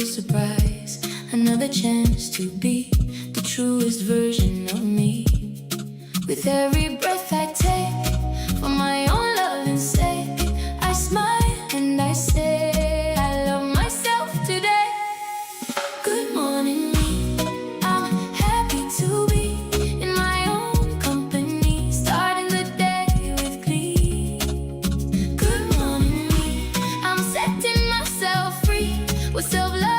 surprise, another chance to be the truest version of me. With every breath I take, for my own loving's sake, I smile and I say I love myself today. Good morning, me. I'm happy to be in my own company, starting the day with glee. Good morning, me. I'm setting myself free with self-love.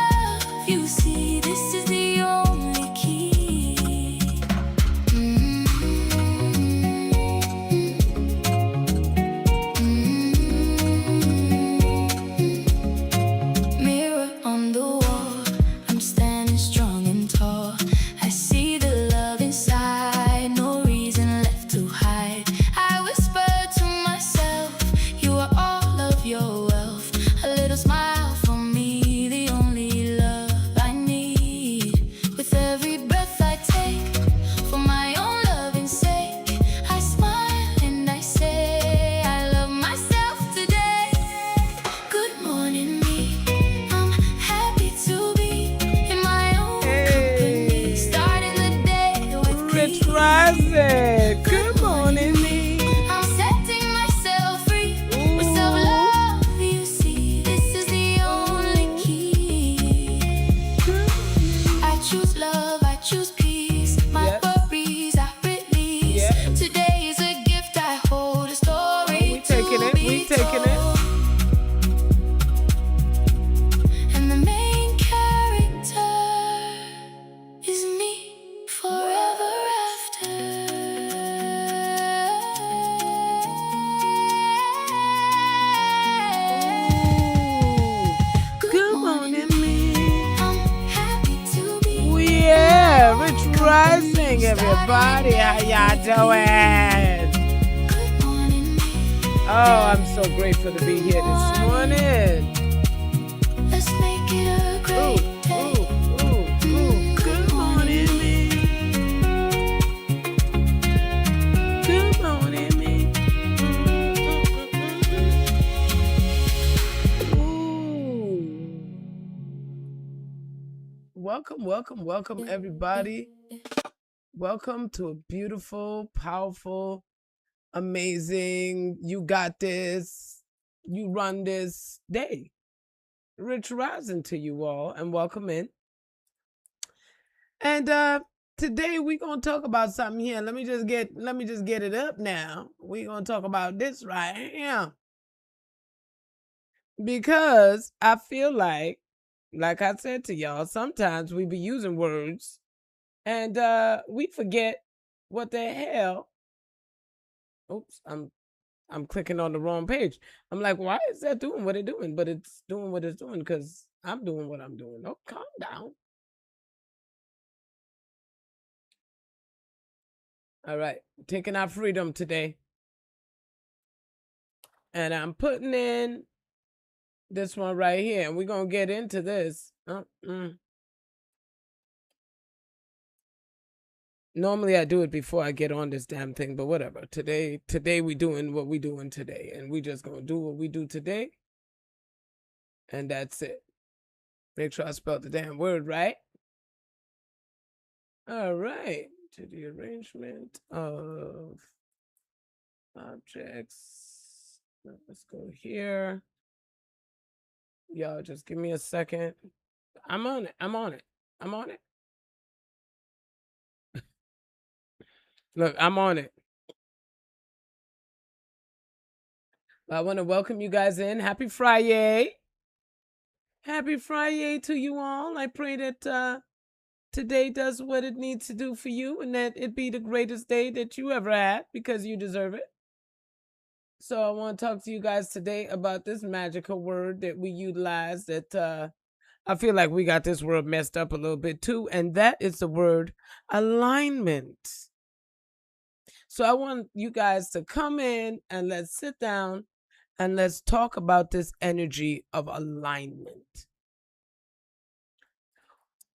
You see, this is the only key. Mirror on the wall, I'm standing strong and tall. I see the love inside, no reason left to hide. I whisper to myself, you are all of your wealth. A little smile for me, the only love I need. With every breath I take, for my own loving's sake, I smile and I say I love myself today. Good morning, me. I'm happy to be in my own company, starting the day with Rich glee. Rising. Good morning, me. I'm setting myself free with self-love. You see, this is the only key. I choose love, I choose peace. My Yes. worries I release. Yes. Today is a gift I hold, a story We taking to it, be we taking it. told. And the main character is me forever after. Good morning, me. I'm happy to be. Oh, yeah, Rich Rising, everybody. How y'all doing? Good morning, me. Oh, I'm so grateful to be here this morning. Let's make it a Ooh, great day. ooh, ooh, ooh. Good morning, me. Good morning, me. Ooh. Welcome, welcome, welcome, everybody. Welcome to a beautiful, powerful, amazing, you got this, you run this day. Rich Rising to you all, and welcome in. And today we're gonna talk about something here. Let me just get it up now. We're gonna talk about this right here. Because I feel like I said to y'all, sometimes we be using words and we forget what the hell. Oops, I'm clicking on the wrong page. I'm like, why is that doing what it's doing? But it's doing what it's doing because I'm doing what I'm doing. Oh, calm down. All right, taking our freedom today. And I'm putting in this one right here. And we're going to get into this. Normally I do it before I get on this damn thing, but whatever. Today we doing what we doing today. And we just going to do what we do today. And that's it. Make sure I spelled the damn word right. All right. To the arrangement of objects. Let's go here. Y'all just give me a second. I'm on it. I'm on it. I'm on it. Look, I'm on it. I want to welcome you guys in. Happy Friday. Happy Friday to you all. I pray that today does what it needs to do for you and that it be the greatest day that you ever had because you deserve it. So I want to talk to you guys today about this magical word that we utilize that I feel like we got this word messed up a little bit too, and that is the word alignment. So I want you guys to come in and let's sit down and let's talk about this energy of alignment.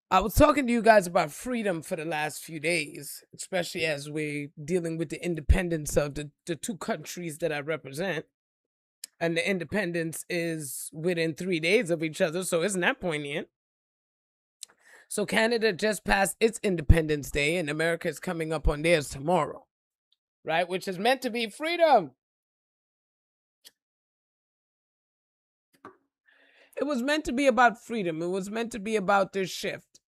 I was talking to you guys about freedom for the last few days, especially as we're dealing with the independence of the two countries that I represent. And the independence is within 3 days of each other, so isn't that poignant? So Canada just passed its Independence Day, and America is coming up on theirs tomorrow, right? Which is meant to be freedom. It was meant to be about freedom. It was meant to be about this shift.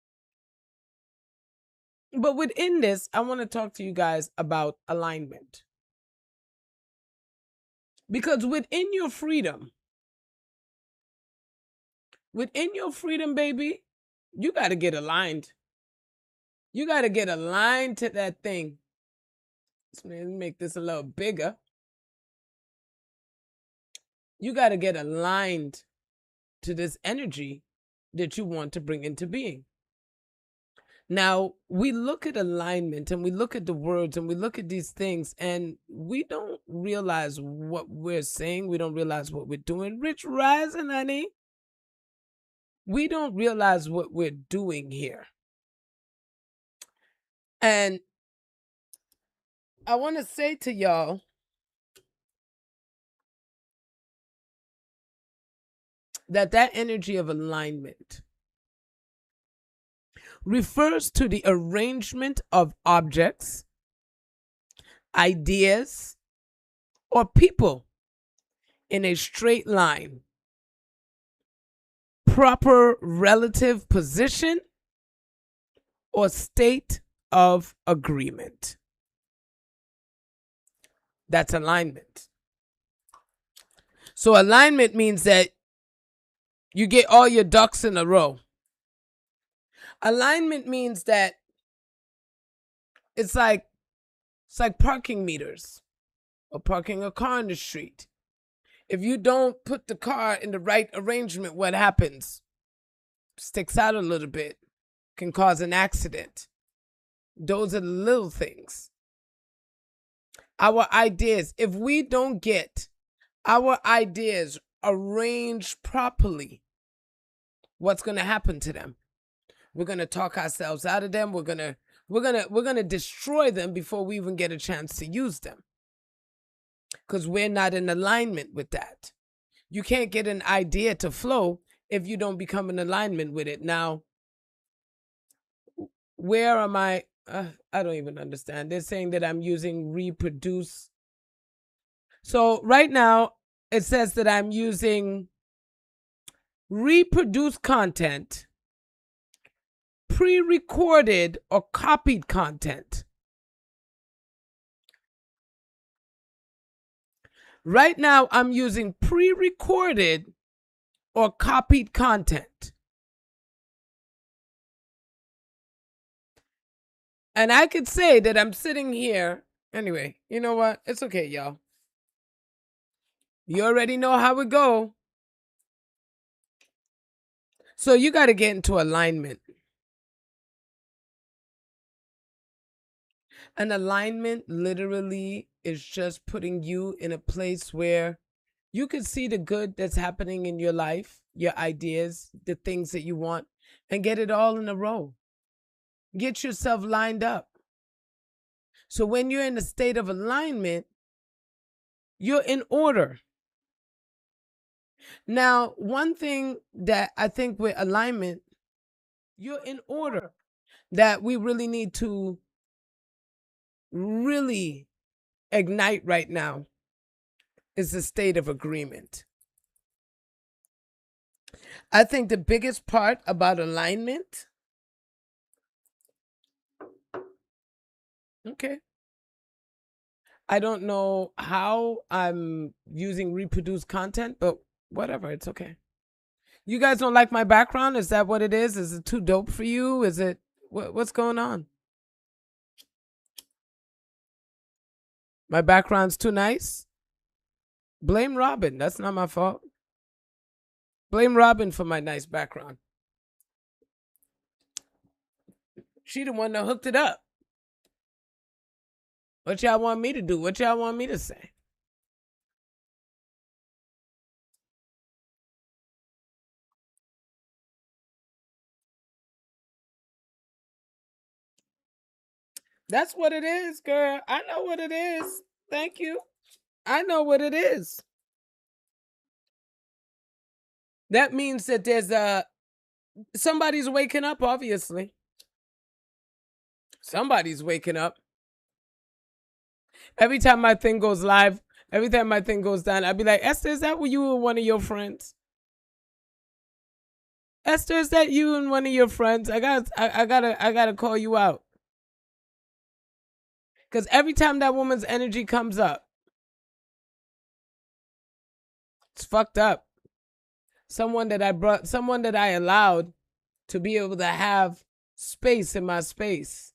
But within this, I want to talk to you guys about alignment. Because within your freedom, baby, you got to get aligned. You got to get aligned to that thing. Let me make this a little bigger. You got to get aligned to this energy that you want to bring into being. Now, we look at alignment and we look at the words and we look at these things and we don't realize what we're saying. We don't realize what we're doing. Rich rising, honey. We don't realize what we're doing here. And I want to say to y'all that energy of alignment refers to the arrangement of objects, ideas, or people in a straight line, proper relative position, or state of agreement. That's alignment. So alignment means that you get all your ducks in a row. Alignment means that it's like parking meters or parking a car in the street. If you don't put the car in the right arrangement, what happens? Sticks out a little bit, can cause an accident. Those are the little things. Our ideas, if we don't get our ideas arranged properly, what's going to happen to them? We're going to talk ourselves out of them. We're going to destroy them before we even get a chance to use them. Because we're not in alignment with that. You can't get an idea to flow if you don't become in alignment with it. Now, where am I? I don't even understand. They're saying that I'm using reproduce. So right now, it says that I'm using reproduce content, pre-recorded or copied content. Right now, I'm using pre-recorded or copied content. And I could say that I'm sitting here. Anyway, you know what? It's okay, y'all. You already know how it go. So you got to get into alignment. An alignment literally is just putting you in a place where you can see the good that's happening in your life, your ideas, the things that you want, and get it all in a row. Get yourself lined up. So when you're in a state of alignment, you're in order. Now, one thing that I think with alignment, you're in order, that we really need to really ignite right now is the state of agreement. I think the biggest part about alignment, okay, I don't know how I'm using reproduce content, but whatever, it's okay. You guys don't like my background? Is that what it is? Is it too dope for you? Is it, what's going on? My background's too nice? Blame Robin. That's not my fault. Blame Robin for my nice background. She the one that hooked it up. What y'all want me to do? What y'all want me to say? That's what it is, girl. I know what it is. Thank you. I know what it is. That means that there's a somebody's waking up, obviously. Somebody's waking up. Every time my thing goes live, every time my thing goes down, I'd be like, Esther, is that you and one of your friends? Esther, is that you and one of your friends? I gotta call you out. Because every time that woman's energy comes up, it's fucked up. Someone that I allowed to be able to have space in my space.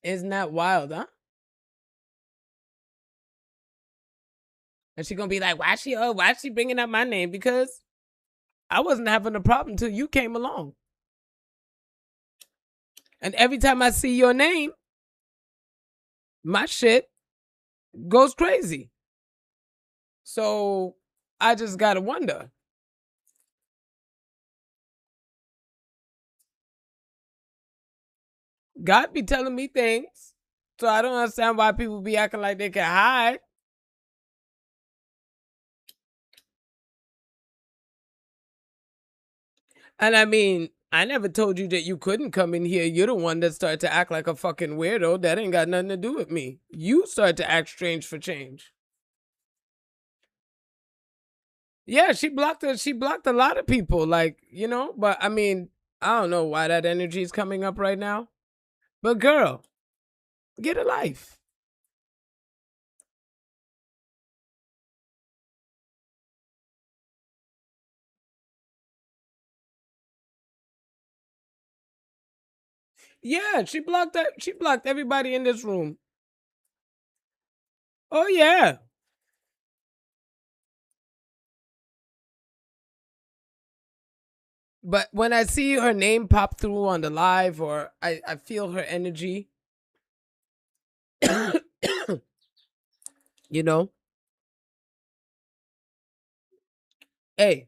Isn't that wild, huh? And she's gonna be like, why is she bringing up my name? Because I wasn't having a problem until you came along. And every time I see your name, my shit goes crazy. So I just gotta wonder. God be telling me things, so I don't understand why people be acting like they can hide. And I mean, I never told you that you couldn't come in here. You're the one that started to act like a fucking weirdo. That ain't got nothing to do with me. You started to act strange for change. Yeah, she blocked a lot of people, like, but I mean, I don't know why that energy is coming up right now. But girl, get a life. Yeah, she blocked everybody in this room. Oh yeah. But when I see her name pop through on the live, or I feel her energy, you know, hey,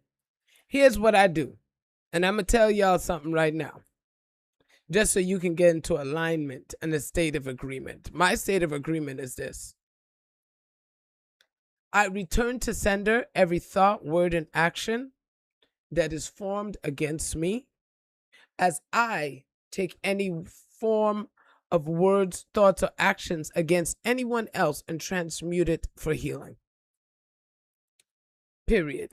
here's what I do. And I'm going to tell y'all something right now, just so you can get into alignment and a state of agreement. My state of agreement is this: I return to sender every thought, word, and action that is formed against me, as I take any form of words, thoughts, or actions against anyone else and transmute it for healing. Period.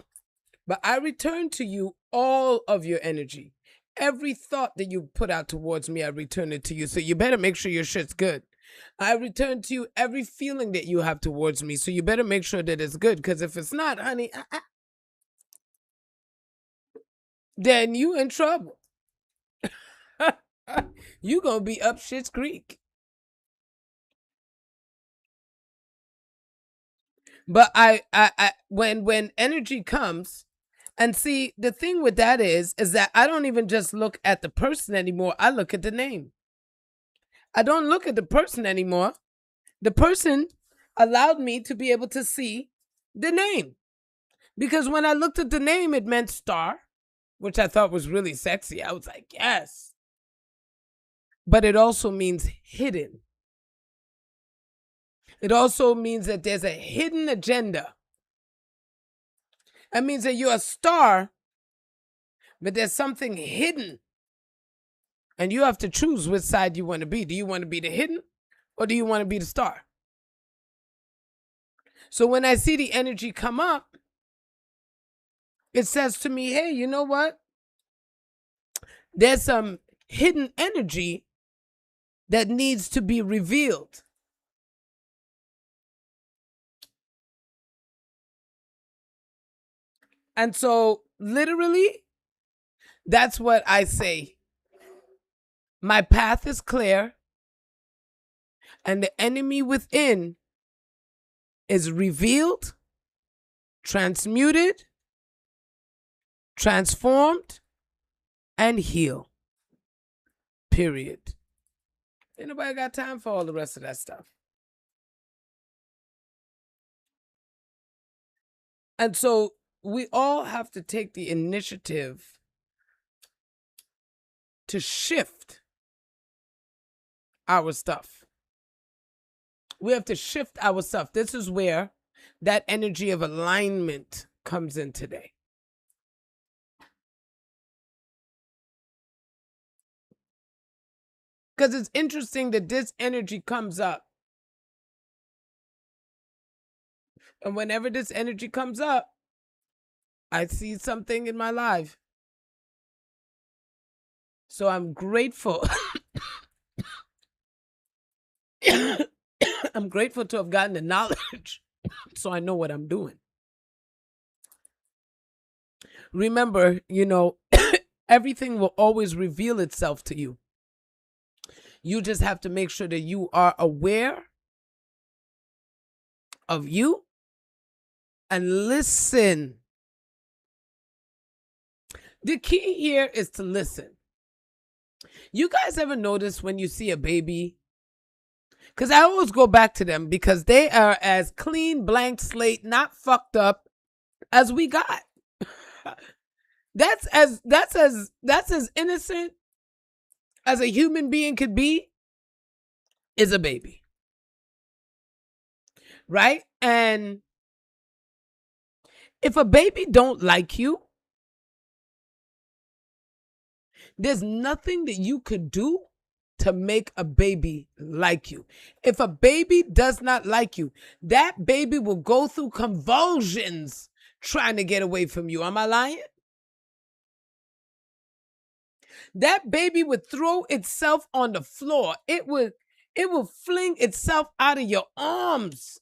But I return to you all of your energy. Every thought that you put out towards me, I return it to you. So you better make sure your shit's good. I return to you every feeling that you have towards me. So you better make sure that it's good. Because if it's not, honey, then you in trouble. You gonna be up shit's creek. But I when energy comes, and see, the thing with that is that I don't even just look at the person anymore. I look at the name. I don't look at the person anymore. The person allowed me to be able to see the name. Because when I looked at the name, it meant star, which I thought was really sexy. I was like, yes. But it also means hidden. It also means that there's a hidden agenda. That means that you're a star, but there's something hidden. And you have to choose which side you want to be. Do you want to be the hidden, or do you want to be the star? So when I see the energy come up, it says to me, hey, you know what? There's some hidden energy that needs to be revealed. And so, literally, that's what I say. My path is clear, and the enemy within is revealed, transmuted, transformed, and healed. Period. Ain't nobody got time for all the rest of that stuff. And so we all have to take the initiative to shift our stuff. We have to shift our stuff. This is where that energy of alignment comes in today. Because it's interesting that this energy comes up. And whenever this energy comes up, I see something in my life. So I'm grateful. I'm grateful to have gotten the knowledge so I know what I'm doing. Remember, everything will always reveal itself to you. You just have to make sure that you are aware of you and listen. The key here is to listen. You guys ever notice when you see a baby? Because I always go back to them because they are as clean, blank slate, not fucked up as we got. That's as innocent as a human being could be, is a baby. Right? And if a baby don't like you, there's nothing that you could do to make a baby like you. If a baby does not like you, that baby will go through convulsions trying to get away from you. Am I lying? That baby would throw itself on the floor. It will fling itself out of your arms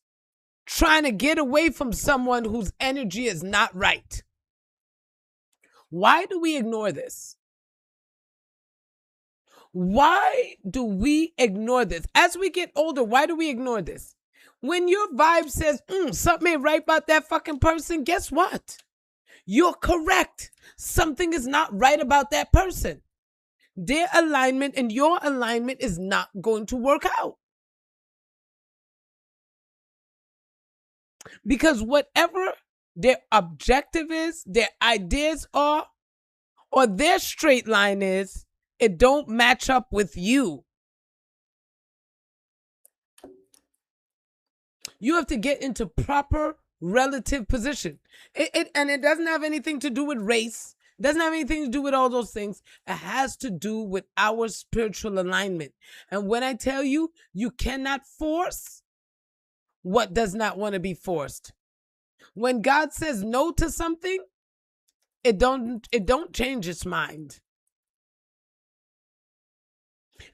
trying to get away from someone whose energy is not right. Why do we ignore this? Why do we ignore this? As we get older, why do we ignore this? When your vibe says, something ain't right about that fucking person, guess what? You're correct. Something is not right about that person. Their alignment and your alignment is not going to work out. Because whatever their objective is, their ideas are, or their straight line is, it don't match up with you. You have to get into proper relative position. And it doesn't have anything to do with race. It doesn't have anything to do with all those things. It has to do with our spiritual alignment. And when I tell you, you cannot force what does not want to be forced. When God says no to something, it don't change its mind.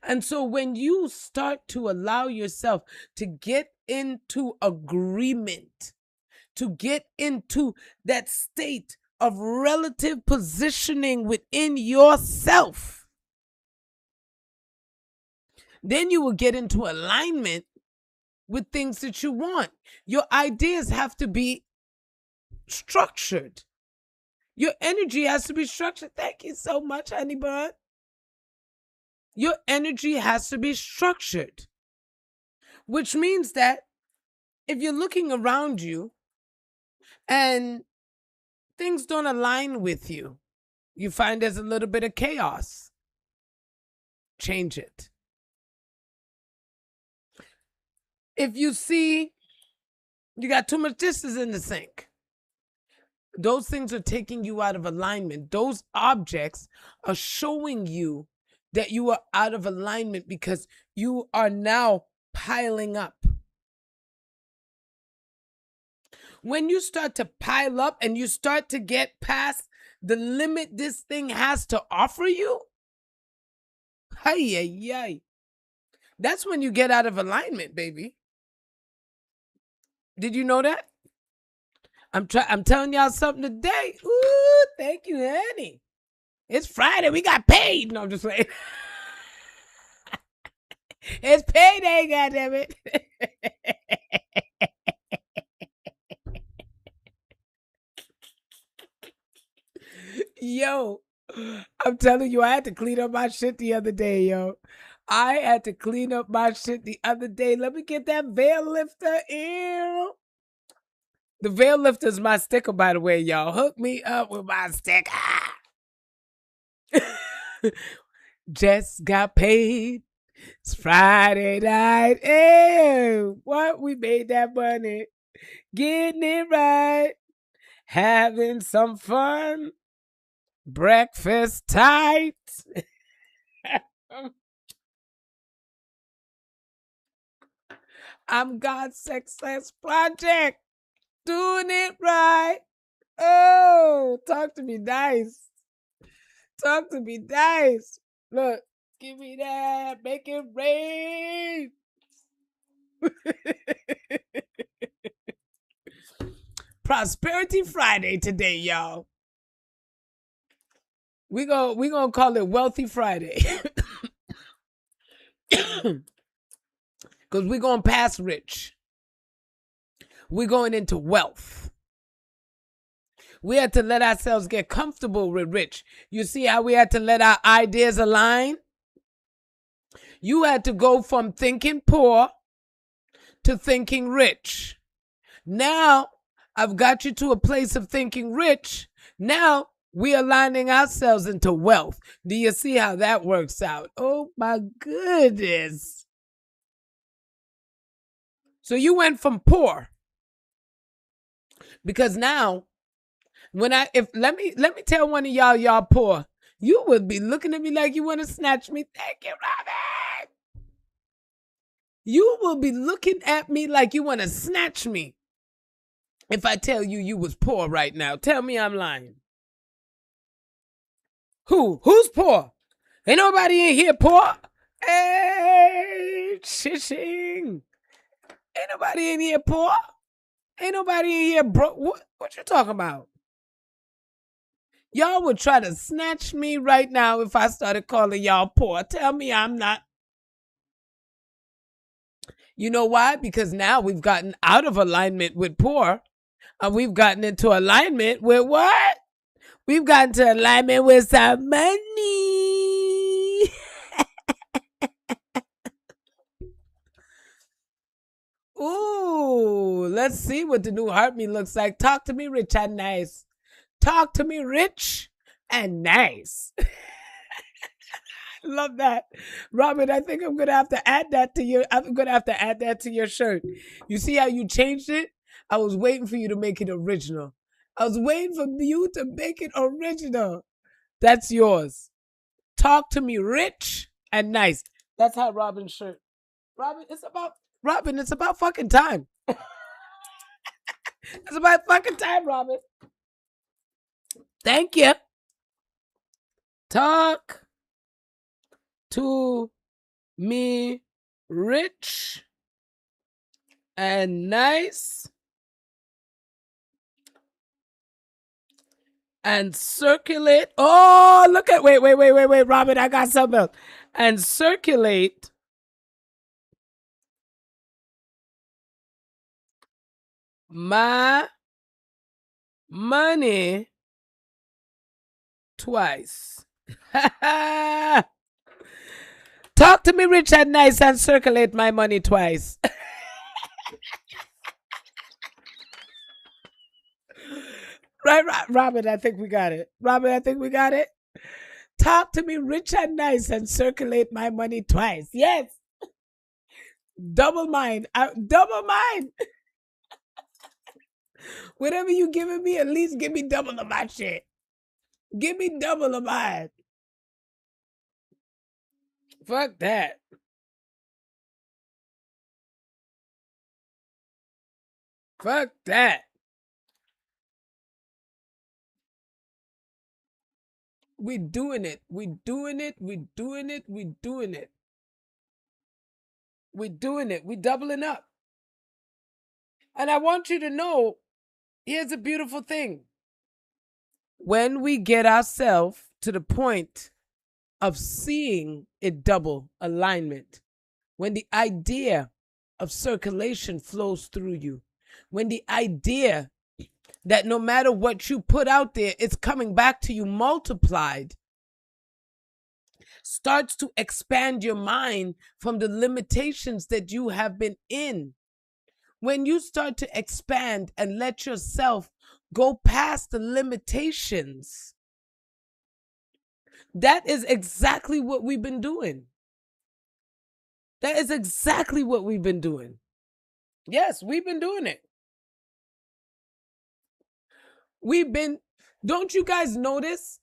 And so when you start to allow yourself to get into agreement, to get into that state of relative positioning within yourself, then you will get into alignment with things that you want. Your ideas have to be structured. Your energy has to be structured. Thank you so much, honey bun. Your energy has to be structured, which means that if you're looking around you and things don't align with you, you find there's a little bit of chaos, change it. If you see you got too much dishes in the sink, those things are taking you out of alignment. Those objects are showing you that you are out of alignment because you are now piling up. When you start to pile up and you start to get past the limit this thing has to offer you, that's when you get out of alignment, baby. Did you know that? I'm telling y'all something today. Ooh, thank you, honey. It's Friday. We got paid. No, I'm just saying. It's payday, goddammit. Yo, I'm telling you, I had to clean up my shit the other day, yo. I had to clean up my shit the other day. Let me get that veil lifter. Ew. The veil lifter is my sticker, by the way, y'all. Hook me up with my sticker. Just got paid. It's Friday night. Hey, what? We made that money. Getting it right. Having some fun. Breakfast tight. I'm God's success project. Doing it right. Oh, talk to me nice. Talk to me nice. Look, give me that. Make it rain. Prosperity Friday today, y'all. We gonna call it Wealthy Friday. Because we're going past rich. We're going into wealth. We had to let ourselves get comfortable with rich. You see how we had to let our ideas align? You had to go from thinking poor to thinking rich. Now, I've got you to a place of thinking rich. Now, we're aligning ourselves into wealth. Do you see how that works out? Oh, my goodness. So you went from poor. Because now, let me tell one of y'all poor, you would be looking at me like you want to snatch me. Thank you, Robin. You will be looking at me like you want to snatch me if I tell you was poor right now. Tell me I'm lying. Who's poor? Ain't nobody in here poor. Hey, shishing. Ain't nobody in here poor. Ain't nobody in here broke. What you talking about? Y'all would try to snatch me right now if I started calling y'all poor. Tell me I'm not. You know why? Because now we've gotten out of alignment with poor, and we've gotten into alignment with what? We've gotten to alignment with some money. Ooh, let's see what the new heart me looks like. Talk to me rich and nice. Talk to me rich and nice. Love that. Robin, I think I'm gonna have to add that to your shirt. You see how you changed it? I was waiting for you to make it original. I was waiting for you to make it original. That's yours. Talk to me rich and nice. That's how Robin's shirt. Robin, it's about fucking time. It's about fucking time, Robin. Thank you. Talk to me rich and nice and circulate. Oh, look at wait, Robin, I got something else. And circulate my money twice. Talk to me rich and nice and circulate my money twice. Right, Robin, I think we got it. Talk to me rich and nice and circulate my money twice. Yes. Double mine. Double mine. Whatever you giving me, at least give me double of my shit. Give me double of mine. Fuck that. Fuck that. We doing it. We doing it. We doing it. We doing it. We doing it. We doubling up. And I want you to know, here's a beautiful thing. When we get ourselves to the point of seeing a double alignment, when the idea of circulation flows through you, when the idea that no matter what you put out there, it's coming back to you multiplied, starts to expand your mind from the limitations that you have been in. When you start to expand and let yourself go past the limitations, that is exactly what we've been doing. That is exactly what we've been doing. Yes, we've been doing it. Don't you guys notice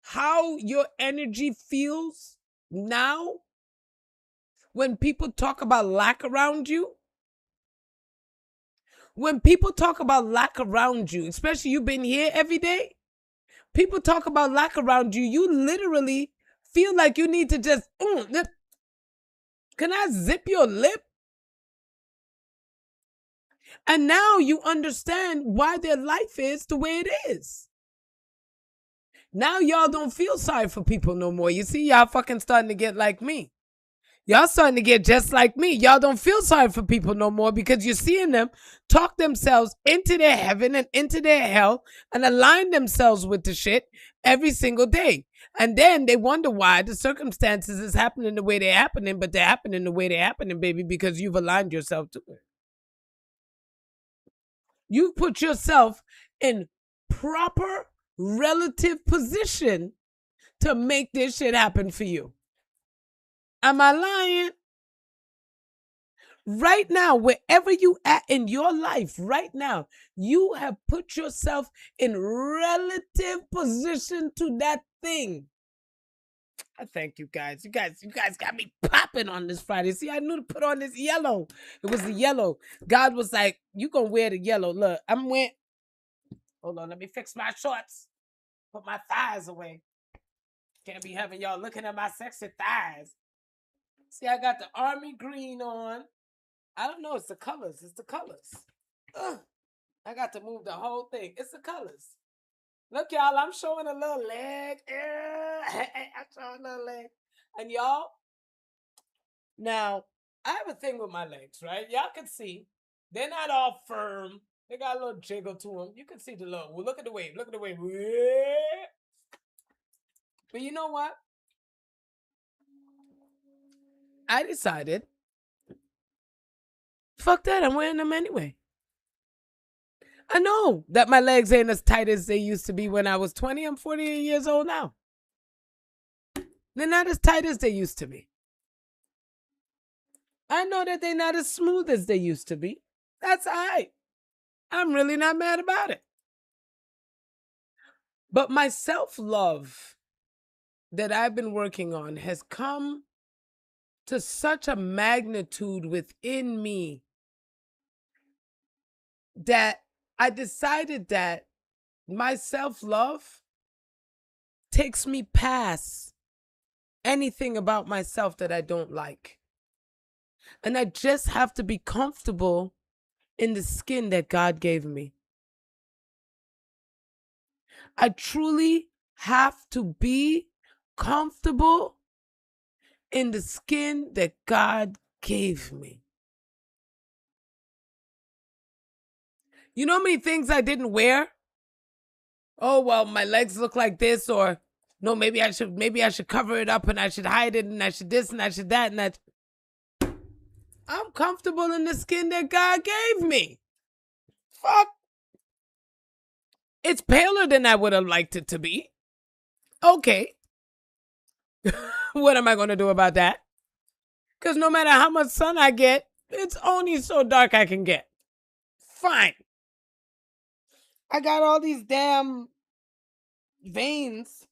how your energy feels now when people talk about lack around you? When people talk about lack around you, especially you've been here every day, people talk about lack around you, you literally feel like you need to just, can I zip your lip? And now you understand why their life is the way it is. Now y'all don't feel sorry for people no more. You see, y'all fucking starting to get like me. Y'all starting to get just like me. Y'all don't feel sorry for people no more because you're seeing them talk themselves into their heaven and into their hell and align themselves with the shit every single day. And then they wonder why the circumstances is happening the way they're happening, but they're happening the way they're happening, baby, because you've aligned yourself to it. You put yourself in proper relative position to make this shit happen for you. Am I lying? Right now, wherever you at in your life, right now, you have put yourself in relative position to that thing. I thank you guys. You guys got me popping on this Friday. See, I knew to put on this yellow. It was the yellow. God was like, you gonna wear the yellow. Look, I'm wearing. Hold on, let me fix my shorts. Put my thighs away. Can't be having y'all looking at my sexy thighs. See, I got the army green on. I don't know. It's the colors. It's the colors. Ugh. I got to move the whole thing. It's the colors. Look, y'all, I'm showing a little leg. I'm showing a little leg. And y'all, now, I have a thing with my legs, right? Y'all can see. They're not all firm. They got a little jiggle to them. You can see the little, well, look at the wave. Look at the wave. But you know what? I decided, fuck that, I'm wearing them anyway. I know that my legs ain't as tight as they used to be when I was 20. I'm 48 years old now. They're not as tight as they used to be. I know that they're not as smooth as they used to be. That's all right. I'm really not mad about it. But my self-love that I've been working on has come to such a magnitude within me that I decided that my self-love takes me past anything about myself that I don't like. And I just have to be comfortable in the skin that God gave me. I truly have to be comfortable in the skin that God gave me. You know how many things I didn't wear? Oh, well, my legs look like this, or no, maybe I should cover it up and I should hide it and I should this and I should that and that. I'm comfortable in the skin that God gave me. Fuck. It's paler than I would have liked it to be. Okay. What am I going to do about that? Because no matter how much sun I get, it's only so dark I can get. Fine. I got all these damn veins.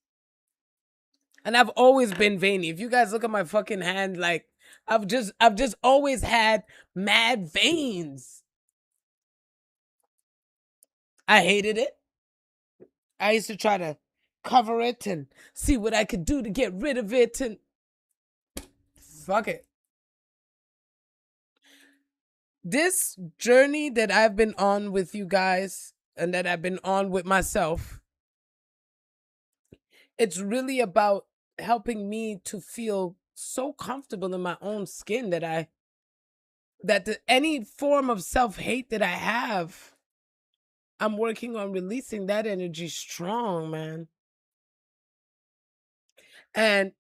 And I've always been veiny. If you guys look at my fucking hand, like I've just always had mad veins. I hated it. I used to try to cover it and see what I could do to get rid of it, and fuck it. This journey that I've been on with you guys and that I've been on with myself, it's really about helping me to feel so comfortable in my own skin that any form of self-hate that I have, I'm working on releasing that energy strong, man. And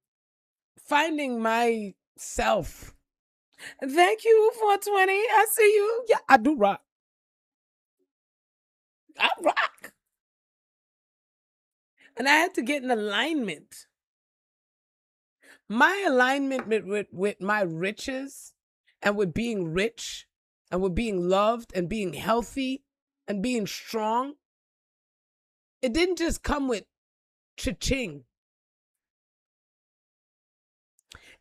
finding myself. Thank you, 420. I see you. Yeah, I do rock. I rock. And I had to get in alignment. My alignment with my riches and with being rich and with being loved and being healthy and being strong it didn't just come with cha-ching.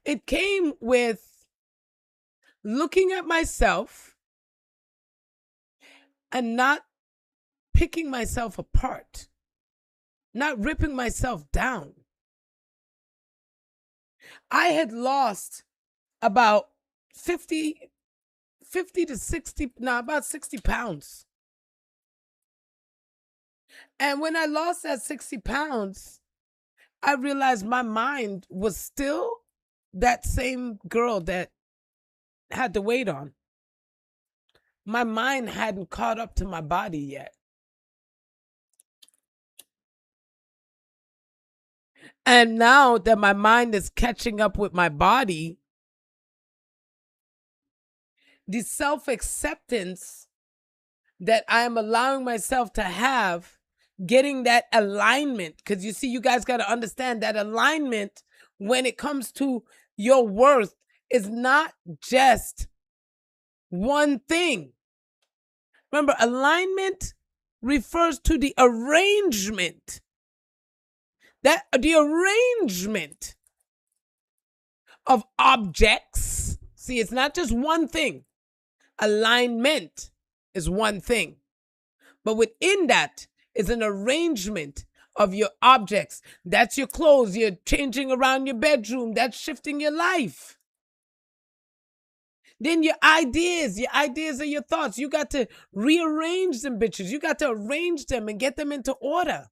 It came with looking at myself and not picking myself apart, not ripping myself down. I had lost about 50 to 60, no, about 60 pounds. And when I lost that 60 pounds, I realized my mind was still that same girl that had the weight on. My mind hadn't caught up to my body yet. And now that my mind is catching up with my body, the self-acceptance that I am allowing myself to have, getting that alignment, because you see, you guys got to understand that alignment when it comes to your worth is not just one thing. Remember, alignment refers to the arrangement. The arrangement of objects. See, it's not just one thing. Alignment is one thing. But within that is an arrangement of your objects. That's your clothes. You're changing around your bedroom. That's shifting your life. Then your ideas are your thoughts. You got to rearrange them bitches. You got to arrange them and get them into order.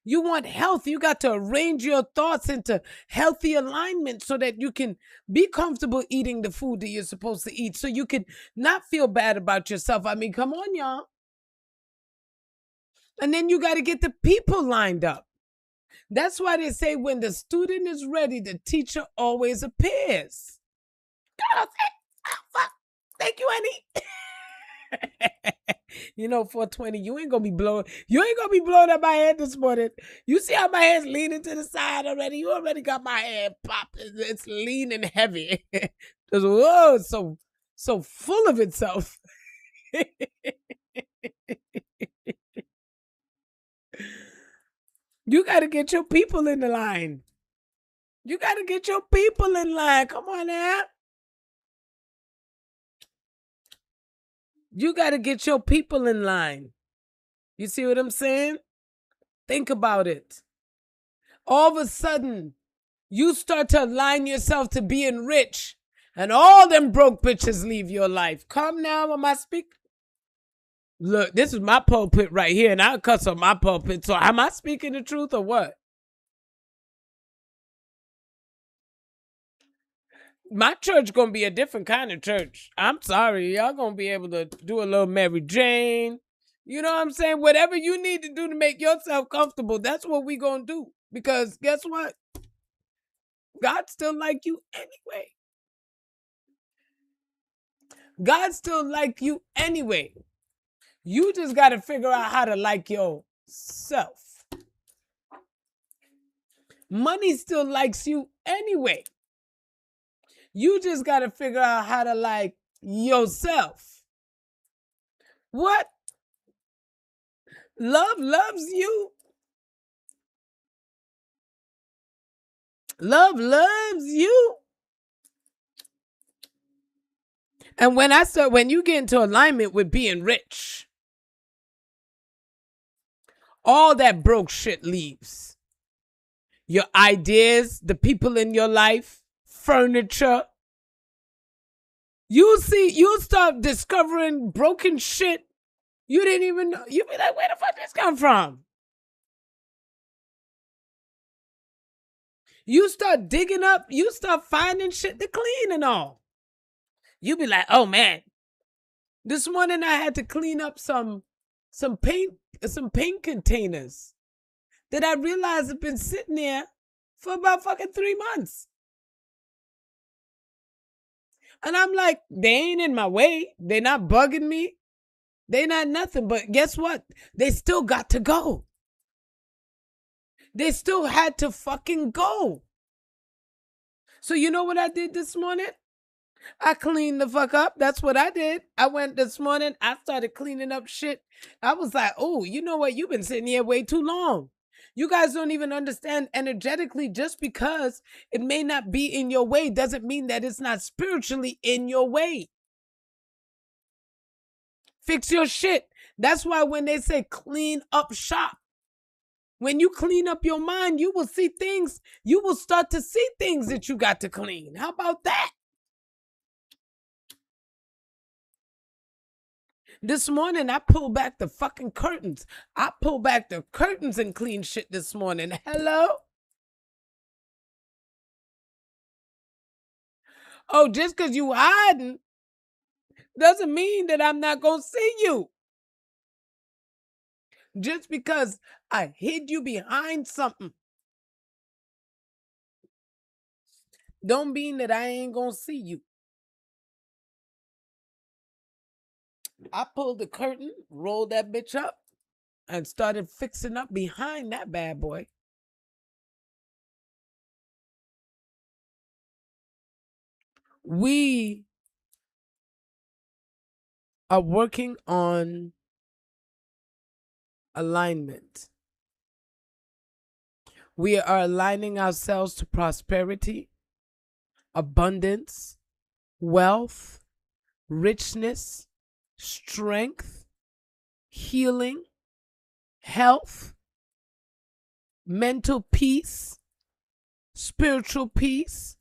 You want health, you got to arrange your thoughts into healthy alignment so that you can be comfortable eating the food that you're supposed to eat, so you can not feel bad about yourself. I mean, come on, y'all. And then you got to get the people lined up. That's why they say when the student is ready, the teacher always appears. Oh, fuck. Thank you, honey. You know, 420, you ain't gonna be blowing up my head this morning. You see how my head's leaning to the side already? You already got my head popped. It's leaning heavy. Just, whoa, so full of itself. You got to get your people in the line. You got to get your people in line. Come on now. You got to get your people in line. You see what I'm saying? Think about it. All of a sudden, you start to align yourself to being rich, and all them broke bitches leave your life. Come now, am I speaking? Look, this is my pulpit right here, and I'll cuss on my pulpit. So am I speaking the truth or what? My church gonna be a different kind of church. I'm sorry. Y'all gonna be able to do a little Mary Jane. You know what I'm saying? Whatever you need to do to make yourself comfortable, that's what we gonna do. Because guess what? God still like you anyway. God still like you anyway. You just got to figure out how to like yourself. Money still likes you anyway. You just got to figure out how to like yourself. What? Love loves you. Love loves you. And when you get into alignment with being rich, all that broke shit leaves. Your ideas, the people in your life, furniture. You'll start discovering broken shit you didn't even know. You be like, where the fuck this come from? You start digging up, you start finding shit to clean and all. You be like, oh man, this morning I had to clean up some paint containers that I realized have been sitting there for about fucking 3 months. And I'm like, they ain't in my way. They not bugging me. They not nothing. But guess what? They still got to go. They still had to fucking go. So you know what I did this morning? I cleaned the fuck up. That's what I did. I went this morning. I started cleaning up shit. I was like, oh, you know what? You've been sitting here way too long. You guys don't even understand energetically. Just because it may not be in your way doesn't mean that it's not spiritually in your way. Fix your shit. That's why when they say clean up shop, when you clean up your mind, you will see things. You will start to see things that you got to clean. How about that? This morning, I pulled back the fucking curtains. I pulled back the curtains and clean shit this morning. Hello? Oh, just because you hiding doesn't mean that I'm not going to see you. Just because I hid you behind something don't mean that I ain't going to see you. I pulled the curtain, rolled that bitch up, and started fixing up behind that bad boy. We are working on alignment. We are aligning ourselves to prosperity, abundance, wealth, richness, strength, healing, health, mental peace, spiritual peace.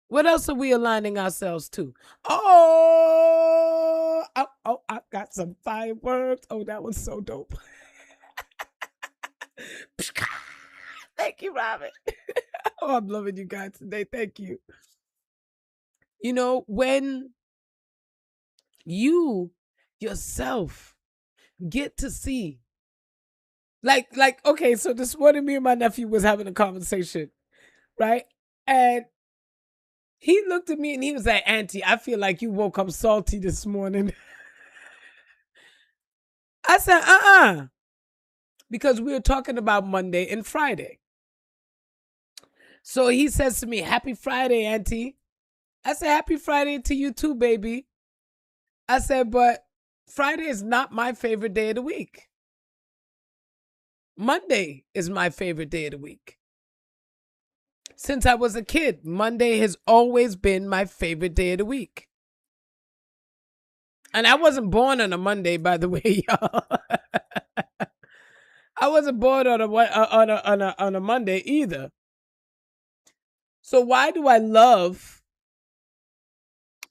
What else are we aligning ourselves to? Oh, I got some fireworks. Oh, that was so dope. Thank you, Robin. Oh, I'm loving you guys today. Thank you. You know, when you yourself get to see, like, okay, so this morning me and my nephew was having a conversation, right? And he looked at me and he was like, Auntie, I feel like you woke up salty this morning. I said, because we were talking about Monday and Friday. So he says to me, Happy Friday, Auntie. I said, Happy Friday to you too, baby. I said, but Friday is not my favorite day of the week. Monday is my favorite day of the week. Since I was a kid, Monday has always been my favorite day of the week. And I wasn't born on a Monday, by the way, y'all. I wasn't born on a Monday either. So why do I love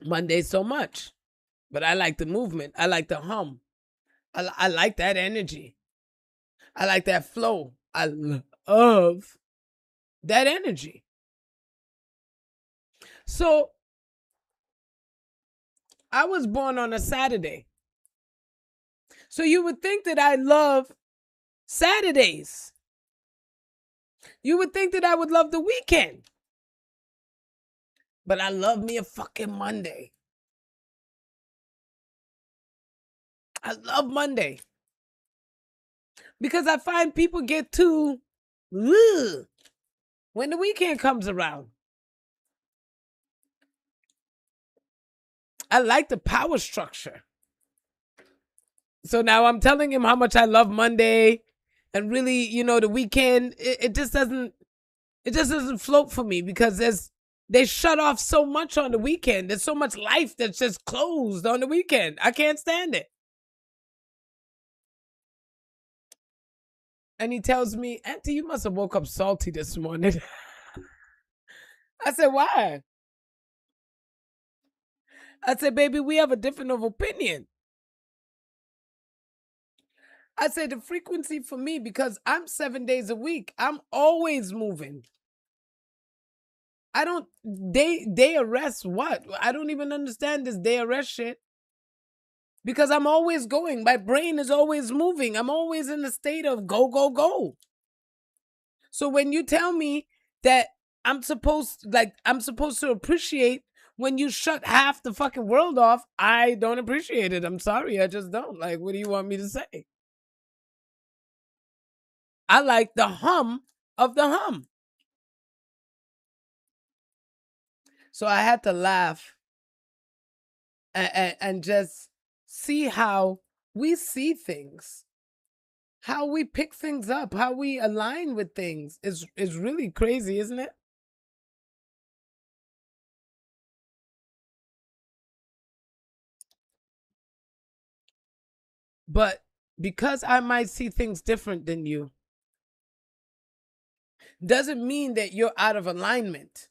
Monday so much? But I like the movement. I like the hum. I like that energy. I like that flow. I love that energy. So I was born on a Saturday. So you would think that I love Saturdays. You would think that I would love the weekend. But I love me a fucking Monday. I love Monday. Because I find people get too ugh, when the weekend comes around. I like the power structure. So now I'm telling him how much I love Monday, and really, the weekend, it just doesn't float for me because they shut off so much on the weekend. There's so much life that's just closed on the weekend. I can't stand it. And he tells me, Auntie, you must have woke up salty this morning. I said, why? I said, baby, we have a difference of opinion. I said, the frequency for me, because I'm 7 days a week, I'm always moving. I don't, day arrest what? I don't even understand this day arrest shit. Because I'm always going. My brain is always moving. I'm always in a state of go, go, go. So when you tell me that I'm supposed to appreciate when you shut half the fucking world off, I don't appreciate it. I'm sorry. I just don't. Like, what do you want me to say? I like the hum of the hum. So I had to laugh and just see how we see things, how we pick things up, how we align with things is really crazy, isn't it? But because I might see things different than you, doesn't mean that you're out of alignment.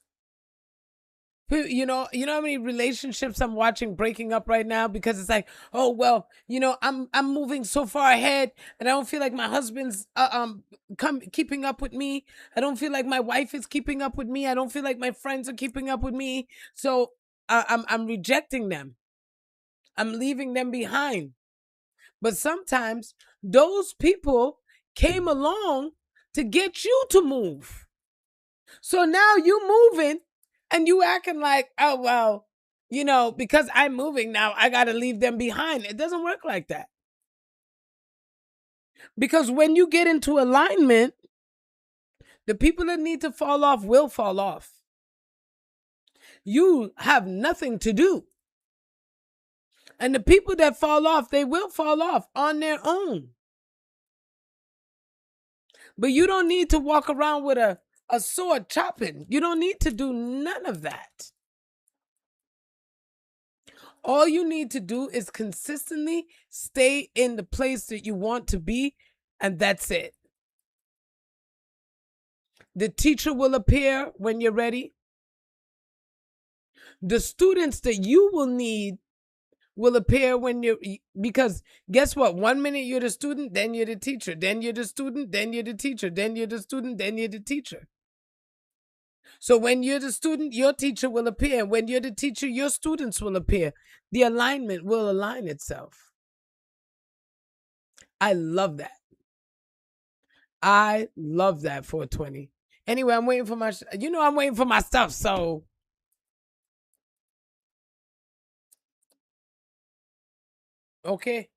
You know how many relationships I'm watching breaking up right now because it's like, oh well, I'm moving so far ahead, and I don't feel like my husband's keeping up with me. I don't feel like my wife is keeping up with me. I don't feel like my friends are keeping up with me. So I'm rejecting them. I'm leaving them behind. But sometimes those people came along to get you to move. So now you moving and you acting like, oh, well, because I'm moving now, I got to leave them behind. It doesn't work like that. Because when you get into alignment, the people that need to fall off will fall off. You have nothing to do. And the people that fall off, they will fall off on their own. But you don't need to walk around with a sword chopping. You don't need to do none of that. All you need to do is consistently stay in the place that you want to be, and that's it. The teacher will appear when you're ready. The students that you will need will appear because guess what? 1 minute you're the student, then you're the teacher, then you're the student, then you're the teacher, then you're the student, then you're the teacher. So when you're the student, your teacher will appear. When you're the teacher, your students will appear. The alignment will align itself. I love that. I love that 420. Anyway, I'm waiting for I'm waiting for my stuff. So okay.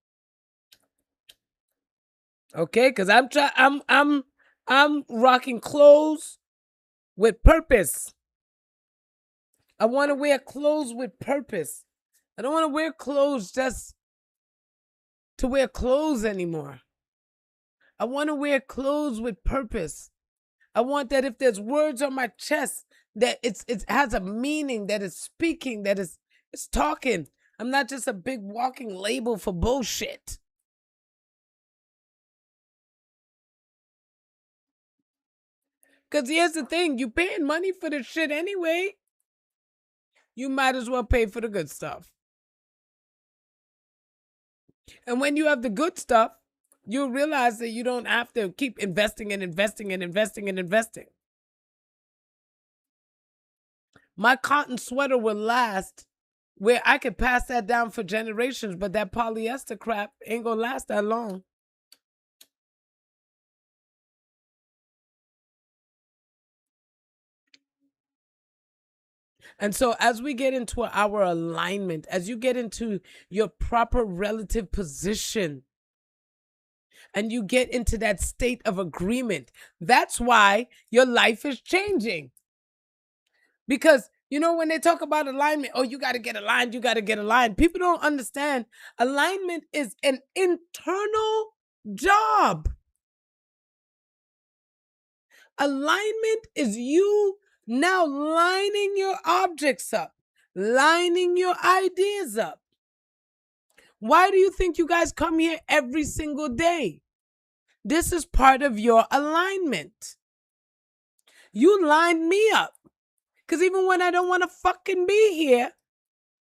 Okay, because I'm rocking clothes with purpose. I want to wear clothes with purpose. I don't want to wear clothes just to wear clothes anymore. I want to wear clothes with purpose. I want that if there's words on my chest, that it has a meaning, that it's speaking, that it's talking. I'm not just a big walking label for bullshit. Because here's the thing, you paying money for the shit anyway. You might as well pay for the good stuff. And when you have the good stuff, you'll realize that you don't have to keep investing and investing and investing and investing. My cotton sweater will last where I could pass that down for generations, but that polyester crap ain't gonna last that long. And so as we get into our alignment, as you get into your proper relative position, and you get into that state of agreement, that's why your life is changing. Because when they talk about alignment, oh, you got to get aligned, you got to get aligned. People don't understand alignment is an internal job. Alignment is you now lining your objects up, lining your ideas up. Why do you think you guys come here every single day? This is part of your alignment. You lined me up. Because even when I don't want to fucking be here,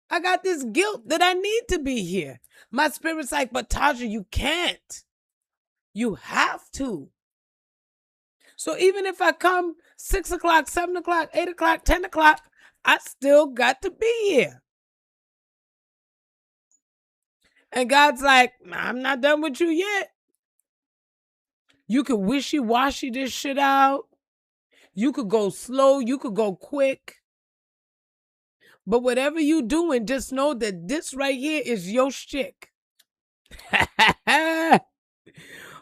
I got this guilt that I need to be here. My spirit's like, but Taja, you can't. You have to. So even if I come 6 o'clock, 7 o'clock, 8 o'clock, 10 o'clock, I still got to be here. And God's like, I'm not done with you yet. You could wishy-washy this shit out. You could go slow. You could go quick. But whatever you doing, just know that this right here is your shtick.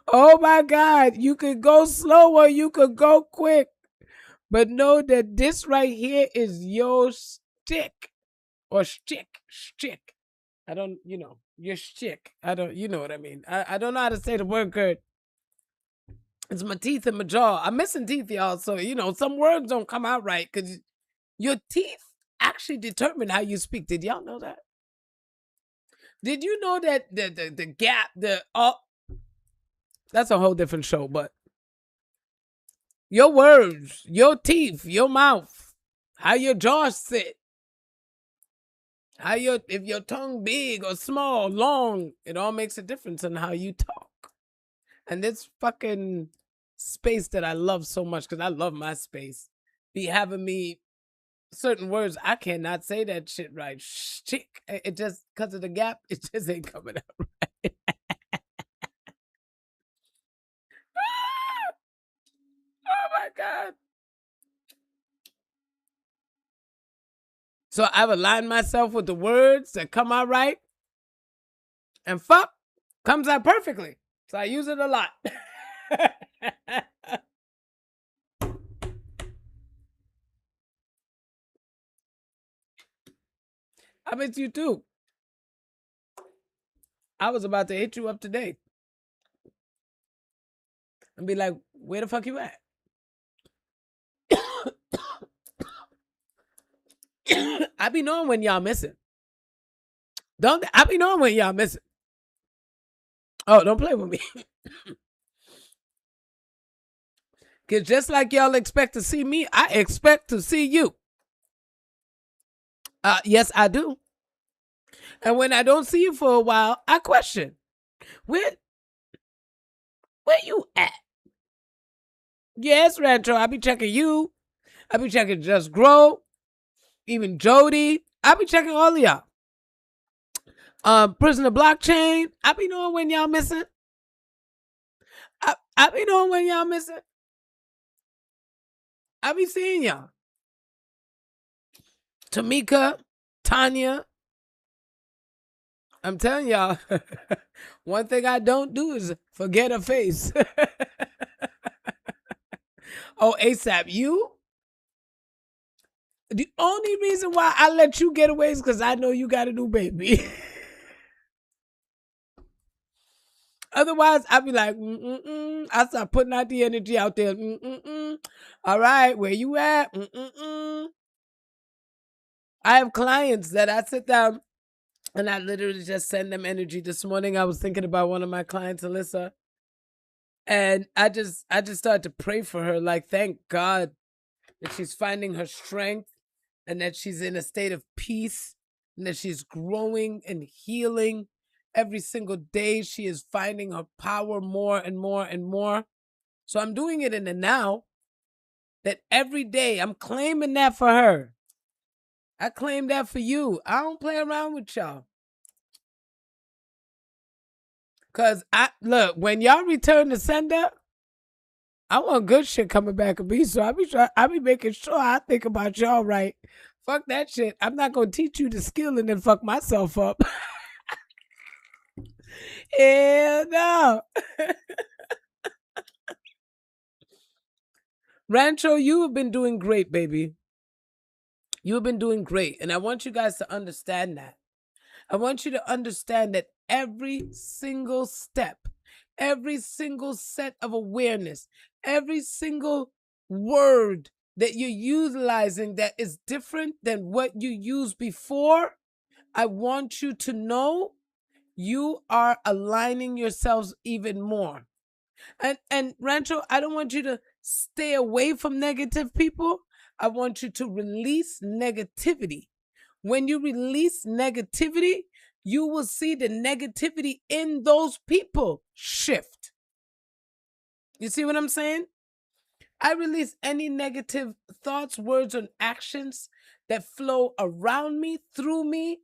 Oh my God. You could go slow or you could go quick. But know that this right here is your shtick or shtick. I don't, your shtick. I don't, you know what I mean. I don't know how to say the word, Kurt. It's my teeth and my jaw. I'm missing teeth, y'all. So, some words don't come out right because your teeth actually determine how you speak. Did y'all know that? Did you know that the gap, that's a whole different show, but your words, your teeth, your mouth, how your jaw sit, if your tongue big or small, long, it all makes a difference in how you talk. And this fucking space that I love so much, because I love my space, be having me certain words, I cannot say that shit right. Shit. It just, because of the gap, it just ain't coming out right. Oh my God. So I've aligned myself with the words that come out right. And fuck comes out perfectly. So I use it a lot. I miss you too. I was about to hit you up today and be like, where the fuck you at? I be knowing when y'all missing. I be knowing when y'all missing. Oh, don't play with me. Because just like y'all expect to see me, I expect to see you. Yes, I do. And when I don't see you for a while, I question, where you at? Yes, Rancho, I be checking you. I be checking Just Grow, even Jody. I be checking all of y'all. Prisoner Blockchain. I be knowing when y'all missing. I be knowing when y'all missing. I be seeing y'all. Tamika, Tanya. I'm telling y'all, one thing I don't do is forget a face. Oh, ASAP, you? The only reason why I let you get away is because I know you got a new baby. Otherwise, I'd be like, I start putting out the energy out there. All right, where you at? I have clients that I sit down and I literally just send them energy. This morning, I was thinking about one of my clients, Alyssa, and I just started to pray for her. Like, thank God that she's finding her strength and that she's in a state of peace and that she's growing and healing. Every single day, she is finding her power more and more and more. So I'm doing it in the now, that every day I'm claiming that for her. I claim that for you. I don't play around with y'all. Because look, when y'all return to sender, I want good shit coming back at me. So I be making sure I think about y'all right. Fuck that shit. I'm not going to teach you the skill and then fuck myself up. Hell no. Rancho, you have been doing great, baby. You have been doing great. And I want you guys to understand that. I want you to understand that every single step, every single set of awareness, every single word that you're utilizing that is different than what you used before, I want you to know you are aligning yourselves even more. And Rancho, I don't want you to stay away from negative people. I want you to release negativity. When you release negativity, you will see the negativity in those people shift. You see what I'm saying? I release any negative thoughts, words, and actions that flow around me, through me,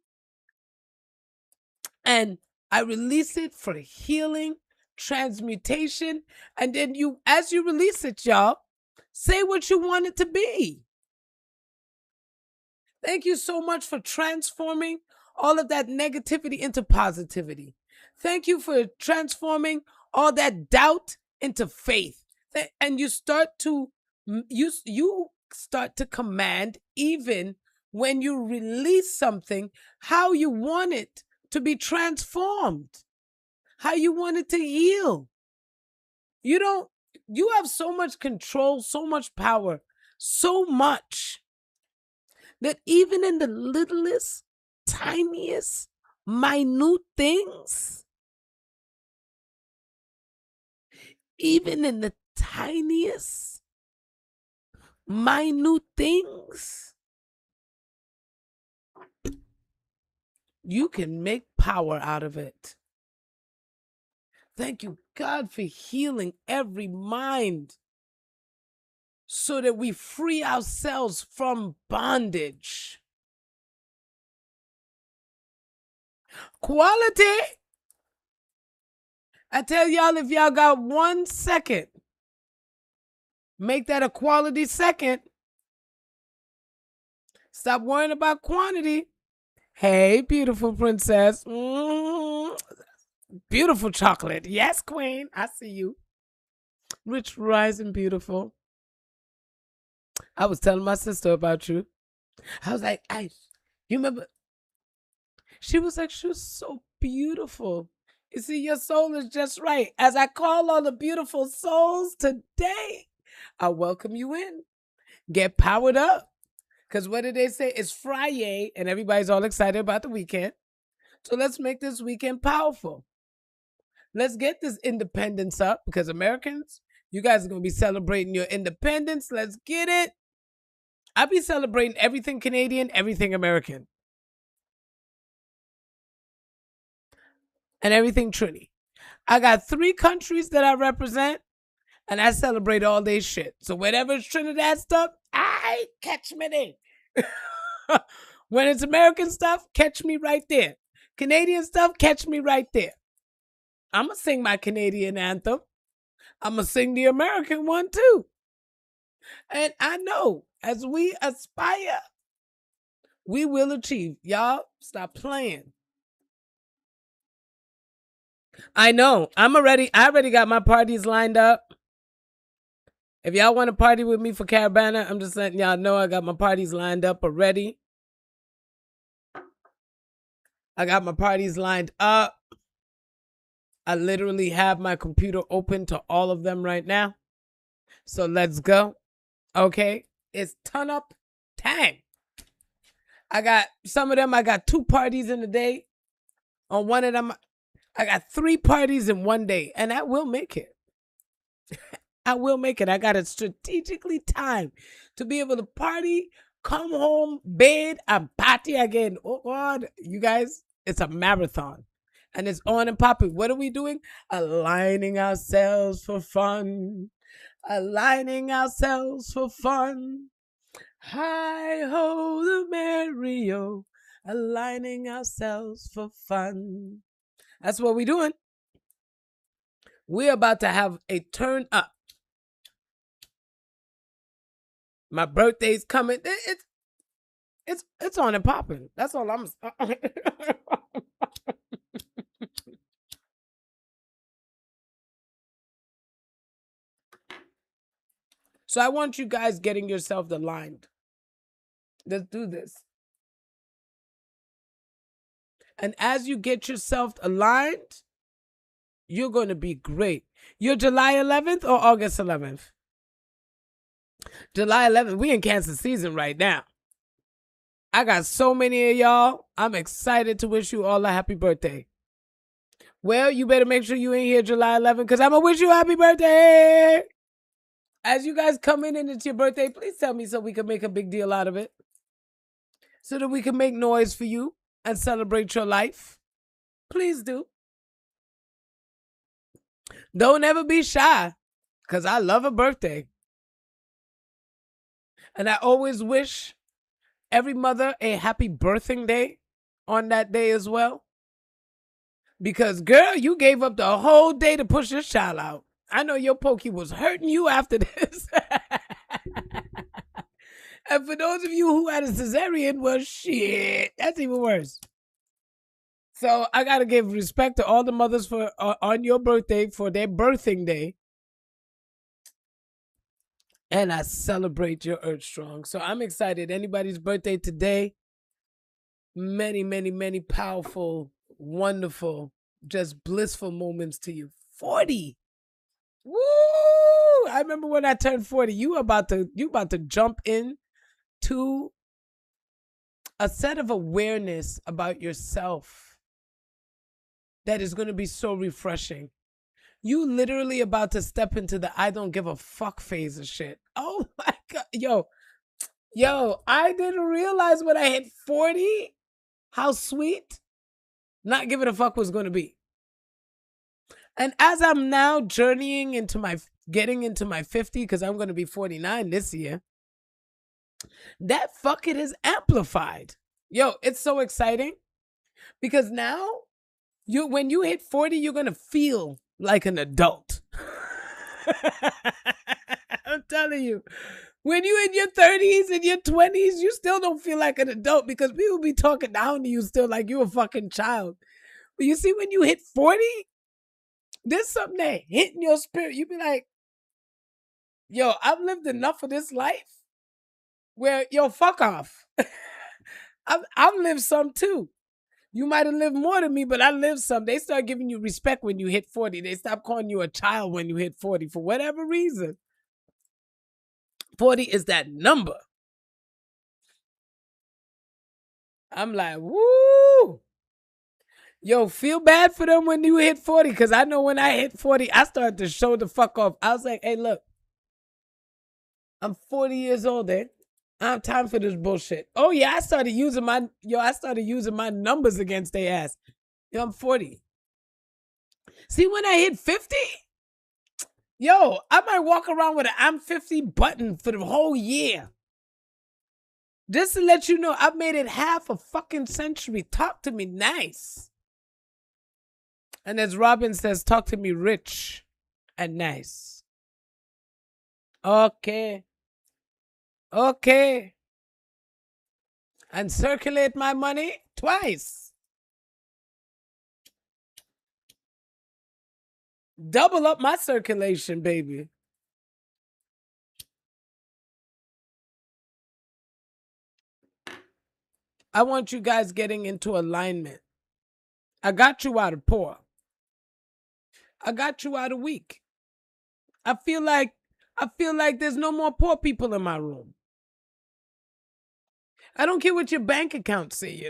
and I release it for healing, transmutation, and then as you release it, y'all, say what you want it to be. Thank you so much for transforming all of that negativity into positivity. Thank you for transforming all that doubt into faith. And you start to command even when you release something, how you want it to be transformed, how you want it to heal. You have so much control, so much power, so much that even in the littlest, tiniest, minute things, even in the tiniest, minute things, you can make power out of it. Thank you, God, for healing every mind so that we free ourselves from bondage. Quality. I tell y'all, if y'all got 1 second, make that a quality second. Stop worrying about quantity. Hey, beautiful princess. Beautiful chocolate. Yes, queen. I see you. Rich, rising, beautiful. I was telling my sister about you. I was like, you remember? She was like, she was so beautiful. You see, your soul is just right. As I call all the beautiful souls today, I welcome you in. Get powered up. Because what did they say? It's Friday, and everybody's all excited about the weekend. So let's make this weekend powerful. Let's get this independence up, because Americans, you guys are going to be celebrating your independence. Let's get it. I'll be celebrating everything Canadian, everything American, and everything Trini. I got 3 countries that I represent, and I celebrate all day shit. So whatever it's Trinidad stuff, I catch me there. When it's American stuff, catch me right there. Canadian stuff, catch me right there. I'm going to sing my Canadian anthem. I'm going to sing the American one too. And I know as we aspire, we will achieve. Y'all, stop playing. I know. I already got my parties lined up. If y'all want to party with me for Caravana, I'm just letting y'all know I got my parties lined up already. I got my parties lined up. I literally have my computer open to all of them right now. So let's go. Okay. It's ton up time. I got some of them. I got 2 parties in a day. On one of them, I got 3 parties in one day, and I will make it. I will make it. I got it strategically timed to be able to party, come home, bed, and party again. Oh God, you guys, it's a marathon. And it's on and popping. What are we doing? Aligning ourselves for fun. Aligning ourselves for fun. Hi ho the merry-o. Aligning ourselves for fun. That's what we're doing. We're about to have a turn up. My birthday's coming. It's on and popping. That's all I'm. So I want you guys getting yourself aligned. Let's do this. And as you get yourself aligned, you're going to be great. You're July 11th or August 11th? July 11th. We in Cancer season right now. I got so many of y'all. I'm excited to wish you all a happy birthday. Well, you better make sure you in here July 11th, because I'm going to wish you a happy birthday. As you guys come in and it's your birthday, please tell me so we can make a big deal out of it. So that we can make noise for you and celebrate your life. Please do. Don't ever be shy, because I love a birthday. And I always wish every mother a happy birthing day on that day as well. Because, girl, you gave up the whole day to push this child out. I know your pokey was hurting you after this. And for those of you who had a cesarean, well, shit, that's even worse. So I got to give respect to all the mothers for on your birthday for their birthing day. And I celebrate your Earth Strong. So I'm excited. Anybody's birthday today, many, many, many powerful, wonderful, just blissful moments to you. 40. Woo! I remember when I turned 40, you about to jump in to a set of awareness about yourself that is going to be so refreshing. You literally about to step into the I don't give a fuck phase of shit. Oh my God. Yo, I didn't realize when I hit 40 how sweet not giving a fuck was going to be. And as I'm now journeying getting into my 50, because I'm going to be 49 this year, that fuck it is amplified. Yo, it's so exciting because now when you hit 40, you're going to feel like an adult. I'm telling you. When you in your 30s and your 20s, you still don't feel like an adult because people be talking down to you still like you a fucking child. But you see, when you hit 40, there's something that hit in your spirit. You be like, yo, I've lived enough of this life where, yo, fuck off. I've lived some too. You might have lived more than me, but I lived some. They start giving you respect when you hit 40. They stop calling you a child when you hit 40 for whatever reason. 40 is that number. I'm like, woo. Yo, feel bad for them when you hit 40, because I know when I hit 40, I started to show the fuck off. I was like, hey, look, I'm 40 years old, I don't have time for this bullshit. Oh, yeah, I started using my numbers against their ass. Yo, I'm 40. See, when I hit 50, yo, I might walk around with an I'm 50 button for the whole year. Just to let you know, I've made it half a fucking century. Talk to me nice. And as Robin says, talk to me rich and nice. Okay. And circulate my money twice. Double up my circulation, baby. I want you guys getting into alignment. I got you out of poor. I got you out of weak. I feel like there's no more poor people in my room. I don't care what your bank account say,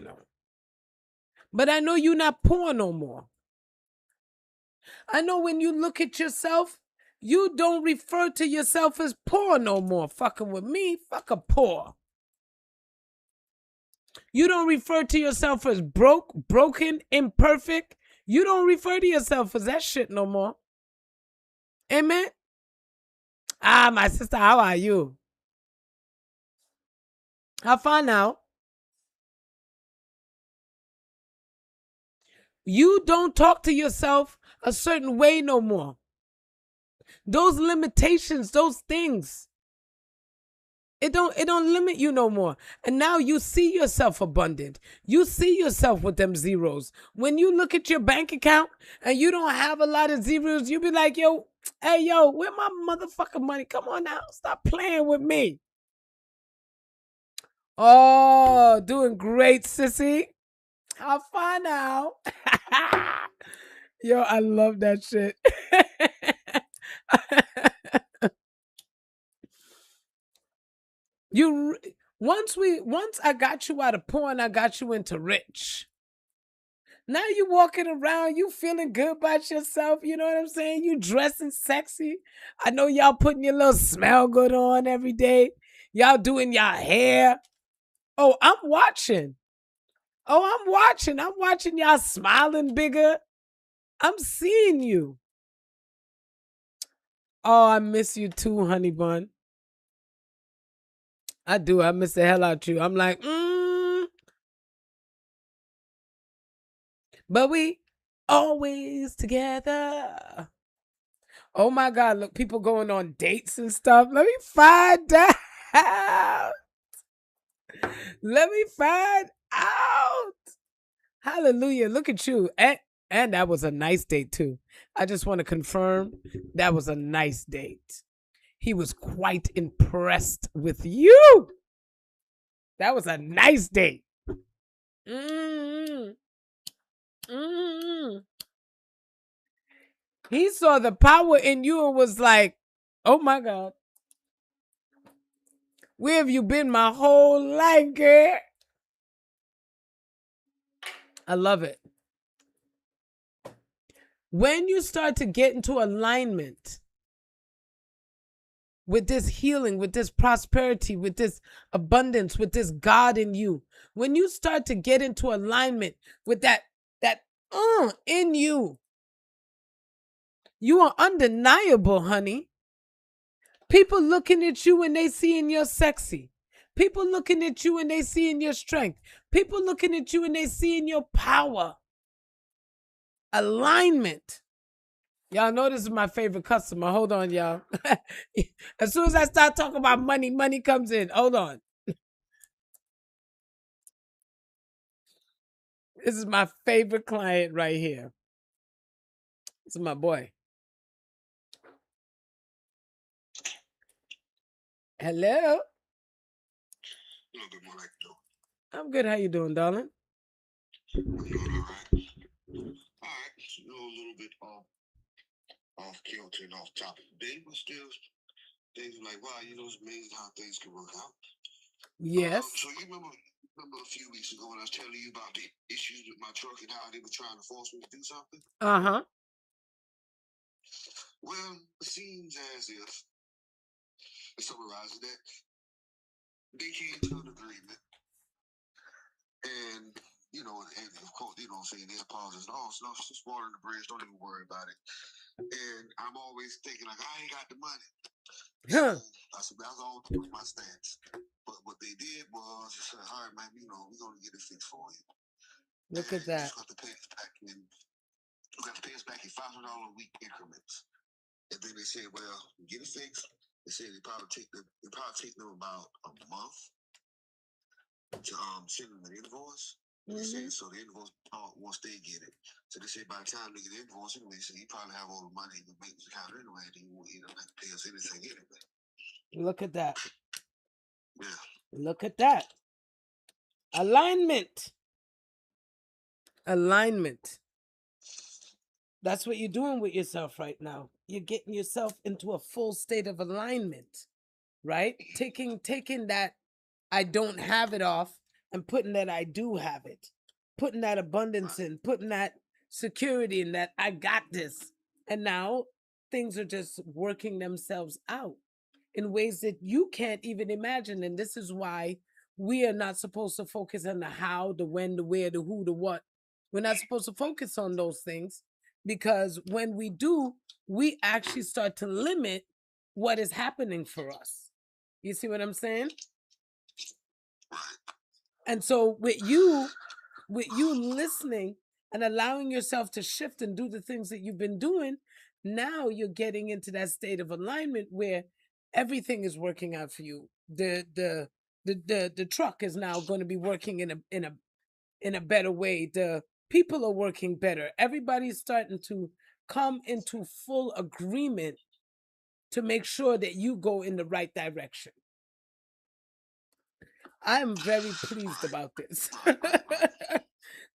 But I know you're not poor no more. I know when you look at yourself, you don't refer to yourself as poor no more. Fucking with me, fuck a poor. You don't refer to yourself as broke, broken, imperfect. You don't refer to yourself as that shit no more. Amen? Ah, my sister, how are you? How far now? You don't talk to yourself a certain way no more. Those limitations, those things, it don't limit you no more. And now you see yourself abundant. You see yourself with them zeros. When you look at your bank account and you don't have a lot of zeros, you be like, yo, hey, yo, where my motherfucking money? Come on now. Stop playing with me. Oh, doing great, sissy. How far now? Yo, I love that shit. Once I got you out of poor and I got you into rich. Now you walking around, you feeling good about yourself. You know what I'm saying? You dressing sexy. I know y'all putting your little smell good on every day. Y'all doing y'all hair. Oh, I'm watching. I'm watching y'all smiling bigger. I'm seeing you. Oh, I miss you too, honey bun. I do. I miss the hell out you. I'm like, but we always together. Oh my God, look, people going on dates and stuff. Let me find out. Let me find out. Hallelujah. Look at you. And that was a nice date too. I just want to confirm that was a nice date. he was quite impressed with you. That was a nice date. Mm-hmm. Mm-hmm. He saw the power in you and was like, oh my God, where have you been my whole life, girl? I love it. When you start to get into alignment with this healing, with this prosperity, with this abundance, with this God in you, when you start to get into alignment with that in you, you are undeniable, honey. People looking at you and they seeing you're sexy. People looking at you and they seeing your strength. People looking at you and they seeing your power. Alignment. Y'all know this is my favorite customer. Hold on, y'all. As soon as I start talking about money, money comes in. Hold on. This is my favorite client right here. This is my boy. Hello. Good morning. I'm good. How you doing, darling? I'm doing all right. All right. A little bit off kilter and off topic today, but still things like, wow, it's amazing how things can work out. Yes. So you remember a few weeks ago when I was telling you about the issues with my truck and how they were trying to force me to do something? Uh-huh. Well, it seems as if, to summarize that, they came to an agreement. And, and of course, saying their apologies. Oh, no, it's just water in the bridge. Don't even worry about it. And I'm always thinking, like, I ain't got the money. Huh. So I said, that's all my stance. But what they did was, they said, all right, man, we're going to get it fixed for you. Look And at that. you just got to pay us back in $500 a week increments. And then they said, well, get it fixed. They said it probably take them about a month to send them an invoice. They said, so the invoice once they get it. So they said by the time they get the invoice, anyway, so you probably have all the money in the maintenance account anyway, and you won't have to pay us anything anyway. Look at that. Yeah. Look at that. Alignment. Alignment. That's what you're doing with yourself right now. You're getting yourself into a full state of alignment, right? Taking that I don't have it off and putting that I do have it. Putting that abundance in, putting that security in, that I got this. And now things are just working themselves out in ways that you can't even imagine. And this is why we are not supposed to focus on the how, the when, the where, the who, the what. We're not supposed to focus on those things, because when we do, we actually start to limit what is happening for us. You see what I'm saying? And so with you listening and allowing yourself to shift and do the things that you've been doing, now you're getting into that state of alignment where everything is working out for you. The truck is now going to be working in a better way. The people are working better. Everybody's starting to come into full agreement to make sure that you go in the right direction. I'm very pleased about this.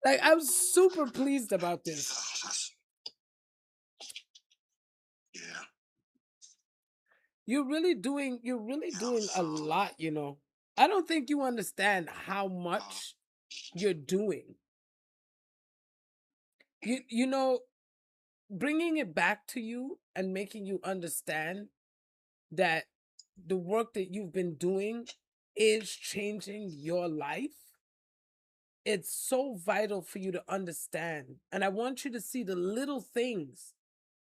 Like, I'm super pleased about this. Yeah. You're really doing a lot, I don't think you understand how much you're doing. You know, bringing it back to you and making you understand that the work that you've been doing is changing your life. It's so vital for you to understand. And I want you to see the little things.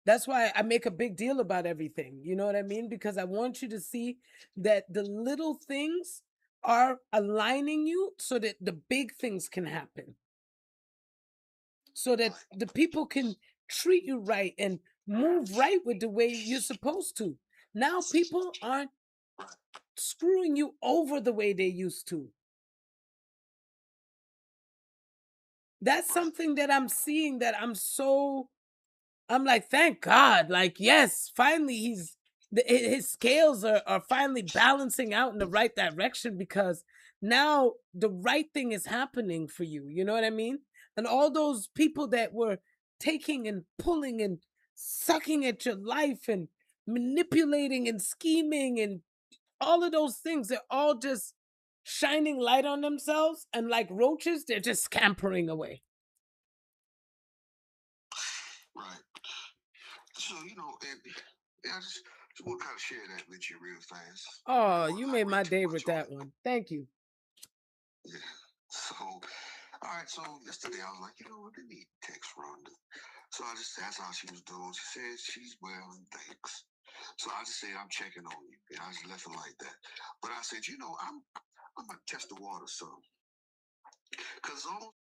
That's why I make a big deal about everything. You know what I mean? Because I want you to see that the little things are aligning you so that the big things can happen. So that the people can treat you right and move right with the way you're supposed to. Now people aren't screwing you over the way they used to. That's something that I'm seeing, that I'm like, thank God. Like, yes, finally his scales are finally balancing out in the right direction, because now the right thing is happening for you. You know what I mean? And all those people that were taking and pulling and sucking at your life and manipulating and scheming and all of those things, they're all just shining light on themselves, and like roaches, they're just scampering away. Right. So, and I just want to kind of share that with you real fast. Oh, you made my day with that one. Thank you. Yeah. So, all right. So yesterday I was like, what, they need text Rhonda. So I just asked how she was doing. She said she's well and thanks. So I just said I'm checking on you. And I just left it like that. But I said, I'm gonna test the water some. Cause all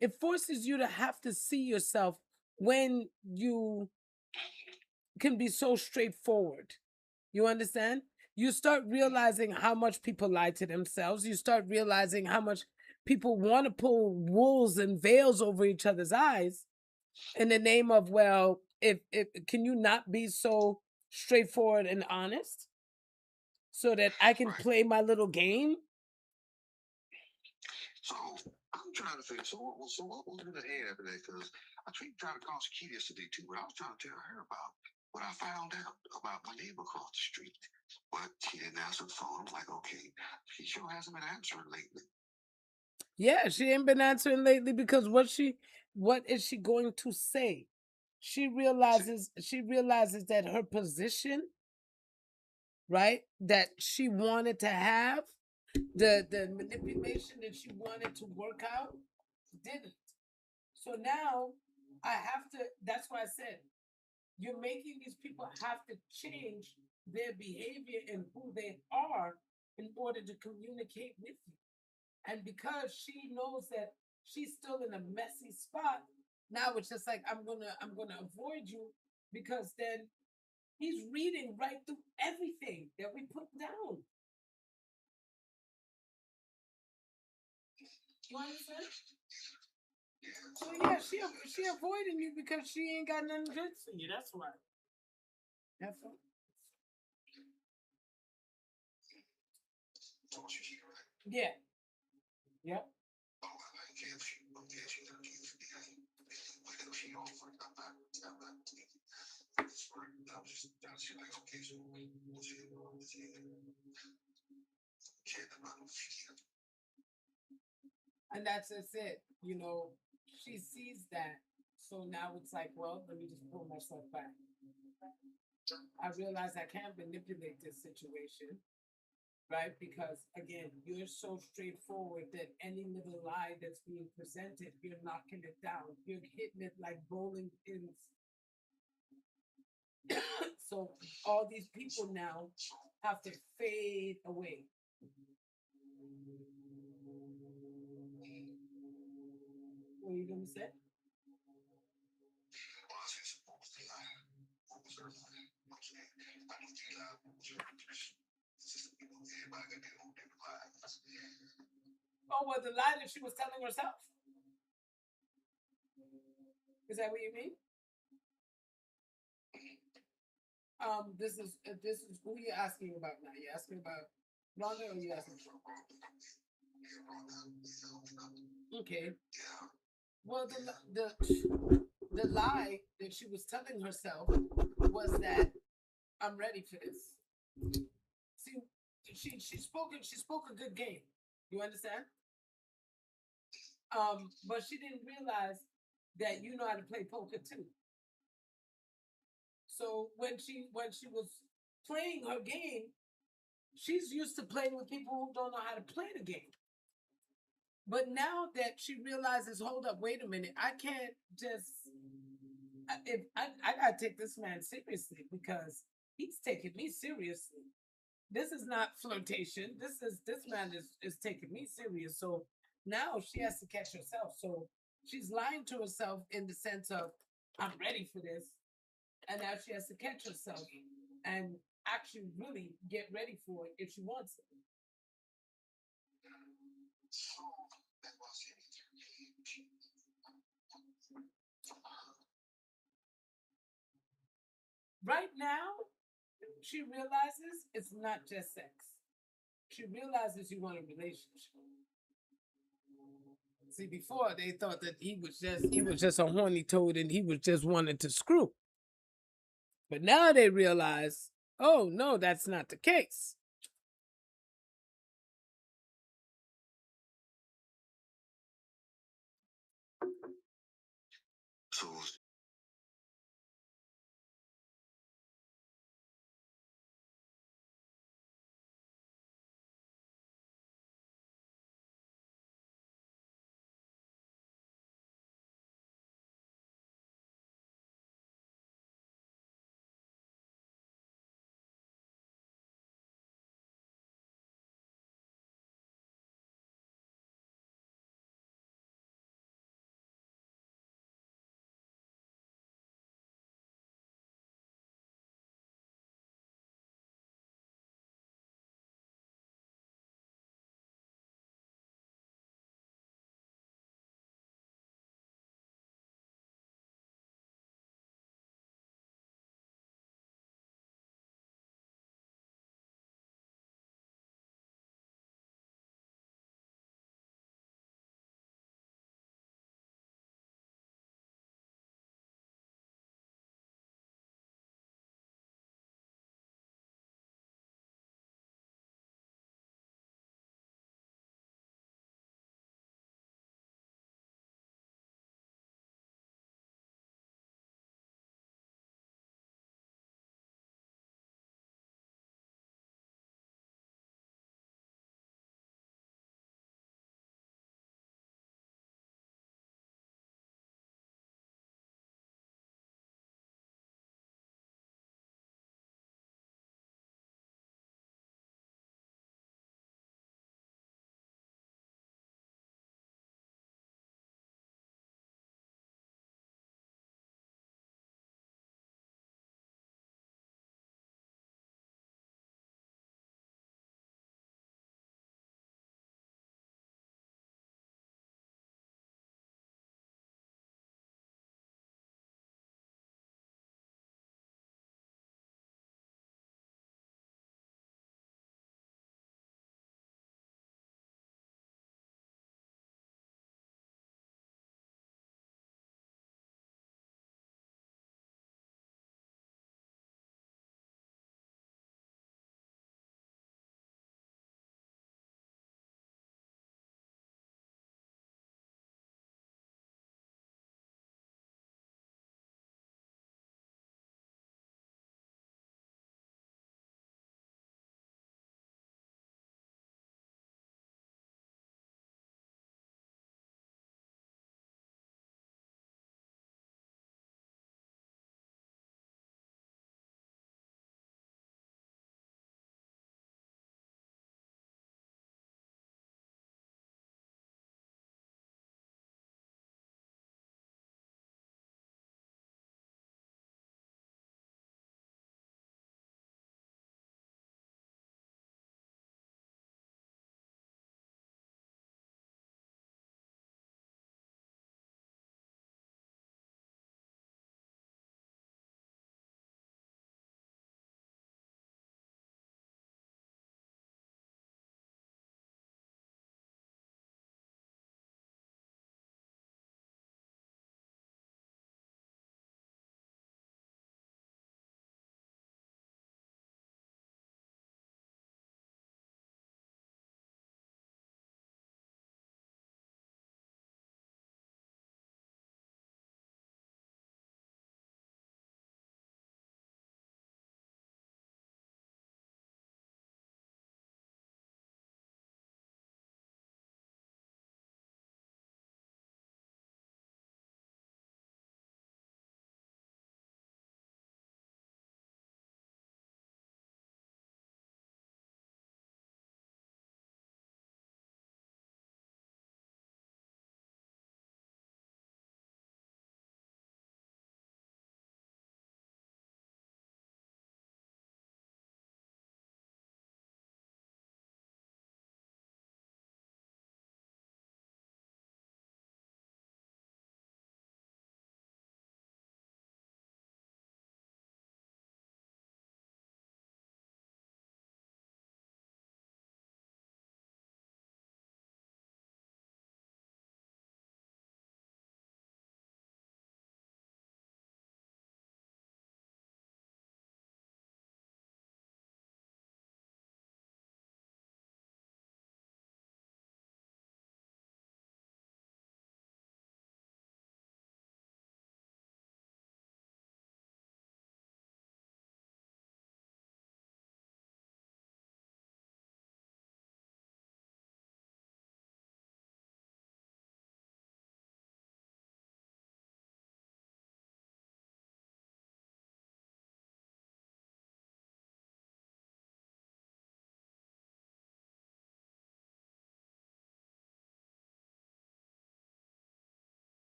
It forces you to have to see yourself when you can be so straightforward. You understand? You start realizing how much people lie to themselves. You start realizing how much people want to pull wools and veils over each other's eyes in the name of, well, if can you not be so straightforward and honest so that I can right. play my little game? So I'm trying to figure. So what was gonna add after that? Because I tried to call Shakita yesterday too, but I was trying to tell her about what I found out about my neighbor across the street. But she didn't answer the phone. I'm like, okay, she sure hasn't been answering lately. Yeah, she ain't been answering lately because what is she going to say? She realizes that her position, right, that she wanted to have, the manipulation that she wanted to work out, didn't. So now I have to, that's why I said, you're making these people have to change their behavior and who they are in order to communicate with you. And because she knows that she's still in a messy spot, now it's just like, I'm gonna avoid you, because then he's reading right through everything that we put down. You understand? So yeah, she avoiding you because she ain't got nothing good for you. That's why. That's all. Yeah. Yep. And that's just it. She sees that. So now it's like, well, let me just pull myself back. I realize I can't manipulate this situation, right? Because again, you're so straightforward that any little lie that's being presented, you're knocking it down. You're hitting it like bowling pins. So all these people now have to fade away. What are you gonna say? saying? I know you got church. It's just, everybody got their own different lives. Oh, well, the lie that she was telling herself. Is that what you mean? This is who you asking about now. You asking about Rhonda, or you asking? Okay. Well, the lie that she was telling herself was that I'm ready for this. See, she spoke a good game. You understand? But she didn't realize that you know how to play poker too. So when she was playing her game, she's used to playing with people who don't know how to play the game. But now that she realizes, hold up, wait a minute, I can't just if I gotta take this man seriously because he's taking me seriously. This is not flirtation. This man is taking me serious. So now she has to catch herself. So she's lying to herself in the sense of I'm ready for this. And now she has to catch herself and actually really get ready for it if she wants it. Right now, she realizes it's not just sex. She realizes you want a relationship. See, before they thought that he was just a horny toad and he was just wanting to screw. But now they realize, oh no, that's not the case. So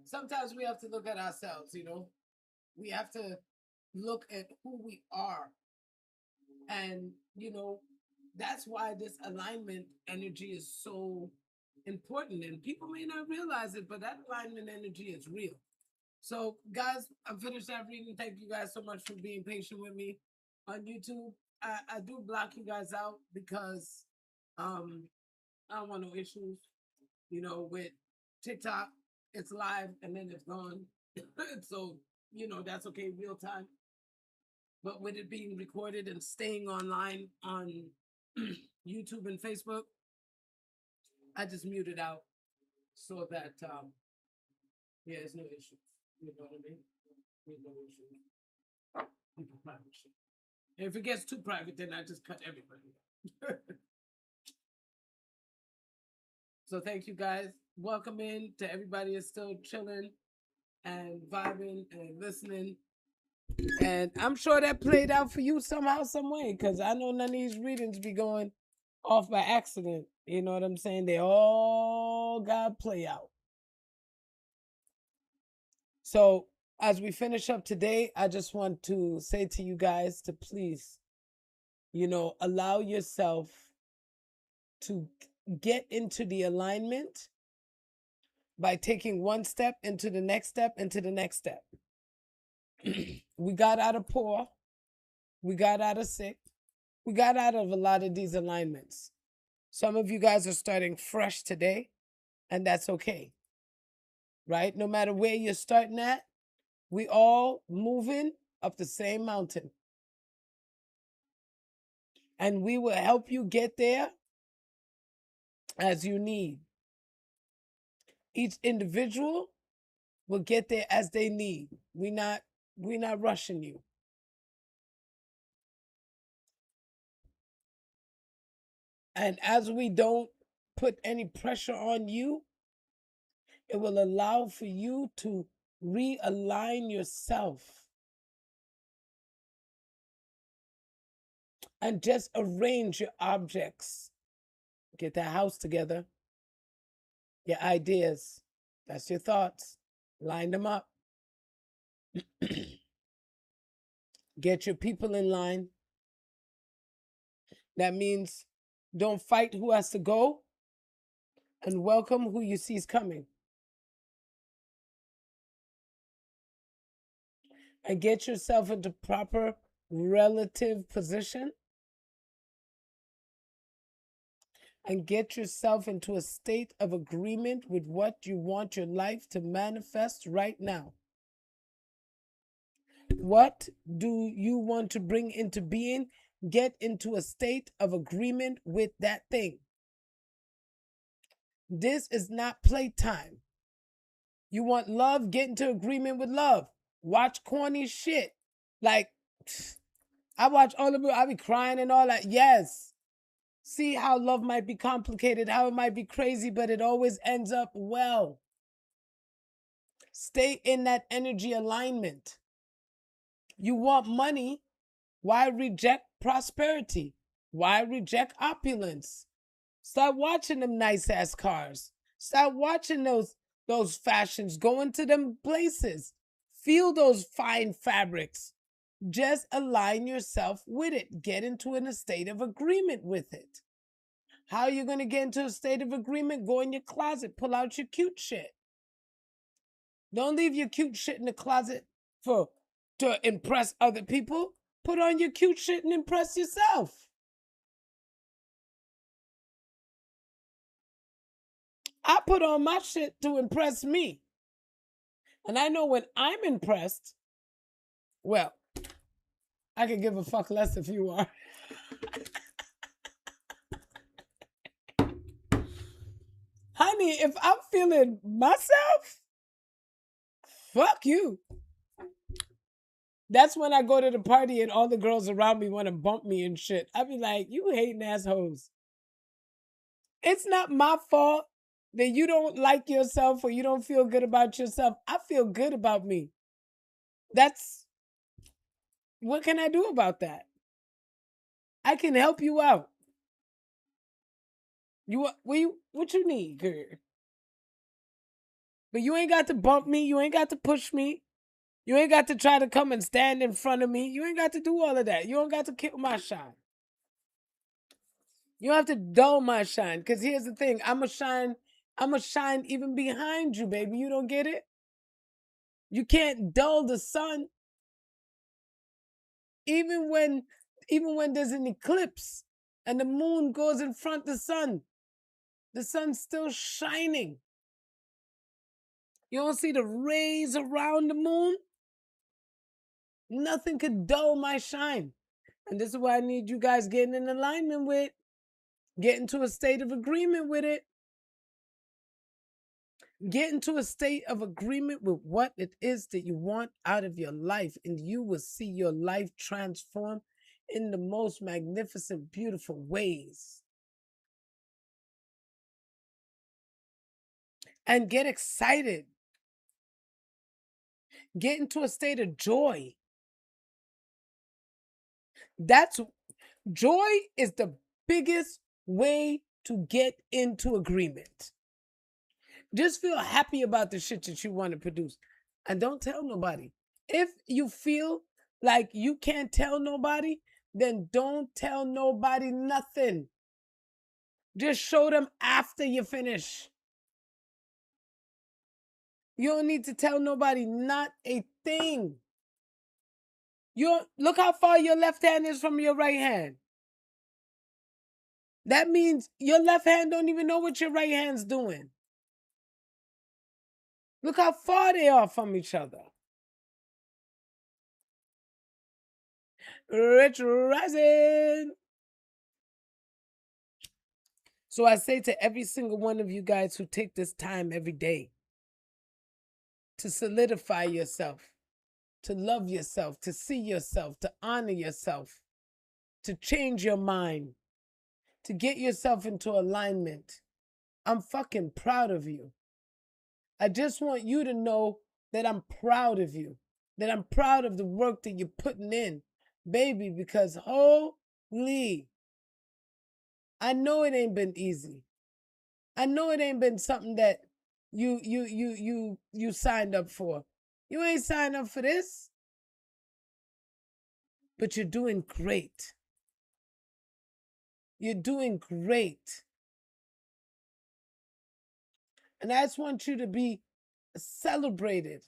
sometimes we have to look at ourselves, you know. We have to look at who we are. And, you know, that's why this alignment energy is so important. And people may not realize it, but that alignment energy is real. So, guys, I'm finished that reading. Thank you guys so much for being patient with me on YouTube. I do block you guys out because I don't want no issues, you know, with TikTok. It's live and then it's gone. So, you know, that's okay, real time. But with it being recorded and staying online on YouTube and Facebook, I just muted out so that yeah, there's no issues. You know what I mean? There's no issues. People private shit. And if it gets too private, then I just cut everybody. So thank you guys. Welcome in to everybody is still chilling and vibing and listening. And I'm sure that played out for you somehow, some way, because I know none of these readings be going off by accident. You know what I'm saying? They all got play out. So as we finish up today, I just want to say to you guys to please, you know, allow yourself to get into the alignment by taking one step into the next step into the next step. We got out of poor. We got out of sick. We got out of a lot of these alignments. Some of you guys are starting fresh today, and that's okay. Right? No matter where you're starting at, we all moving up the same mountain. And we will help you get there as you need. Each individual will get there as they need. We're not rushing you. And as we don't put any pressure on you, it will allow for you to realign yourself and just arrange your objects. Get that house together, your ideas, that's your thoughts, line them up. Get your people in line. That means don't fight who has to go and welcome who you see is coming. And get yourself into proper relative position and get yourself into a state of agreement with what you want your life to manifest right now. What do you want to bring into being? Get into a state of agreement with that thing. This is not playtime. You want love? Get into agreement with love. Watch corny shit. Like, I watch all of it. I be crying and all that. Yes. See how love might be complicated, how it might be crazy, but it always ends up well. Stay in that energy alignment. You want money? Why reject prosperity? Why reject opulence? Start watching them nice ass cars. Start watching those fashions. Go into them places. Feel those fine fabrics. Just align yourself with it. Get into a state of agreement with it. How are you going to get into a state of agreement? Go in your closet. Pull out your cute shit. Don't leave your cute shit in the closet to impress other people. Put on your cute shit and impress yourself. I put on my shit to impress me. And I know when I'm impressed, well, I can give a fuck less if you are. Honey, if I'm feeling myself, fuck you. That's when I go to the party and all the girls around me want to bump me and shit. I be like, you hating assholes. It's not my fault that you don't like yourself or you don't feel good about yourself. I feel good about me. What can I do about that? I can help you out. What you need, girl? But you ain't got to bump me. You ain't got to push me. You ain't got to try to come and stand in front of me. You ain't got to do all of that. You don't got to kill my shine. You don't have to dull my shine. Because here's the thing. I'm a shine even behind you, baby. You don't get it? You can't dull the sun. Even when there's an eclipse and the moon goes in front of the sun's still shining. You don't see the rays around the moon? Nothing could dull my shine. And this is why I need you guys getting in alignment with, getting to a state of agreement with it. Get into a state of agreement with what it is that you want out of your life, and you will see your life transform in the most magnificent, beautiful ways. And get excited. Get into a state of joy. Joy is the biggest way to get into agreement. Just feel happy about the shit that you want to produce. And don't tell nobody. If you feel like you can't tell nobody, then don't tell nobody nothing. Just show them after you finish. You don't need to tell nobody not a thing. Look how far your left hand is from your right hand. That means your left hand don't even know what your right hand's doing. Look how far they are from each other. Rich rising. So I say to every single one of you guys who take this time every day to solidify yourself, to love yourself, to see yourself, to honor yourself, to change your mind, to get yourself into alignment. I'm fucking proud of you. I just want you to know that I'm proud of you, that I'm proud of the work that you're putting in, baby, because holy, I know it ain't been easy. I know it ain't been something that you signed up for. You ain't signed up for this. But you're doing great. You're doing great. And I just want you to be celebrated.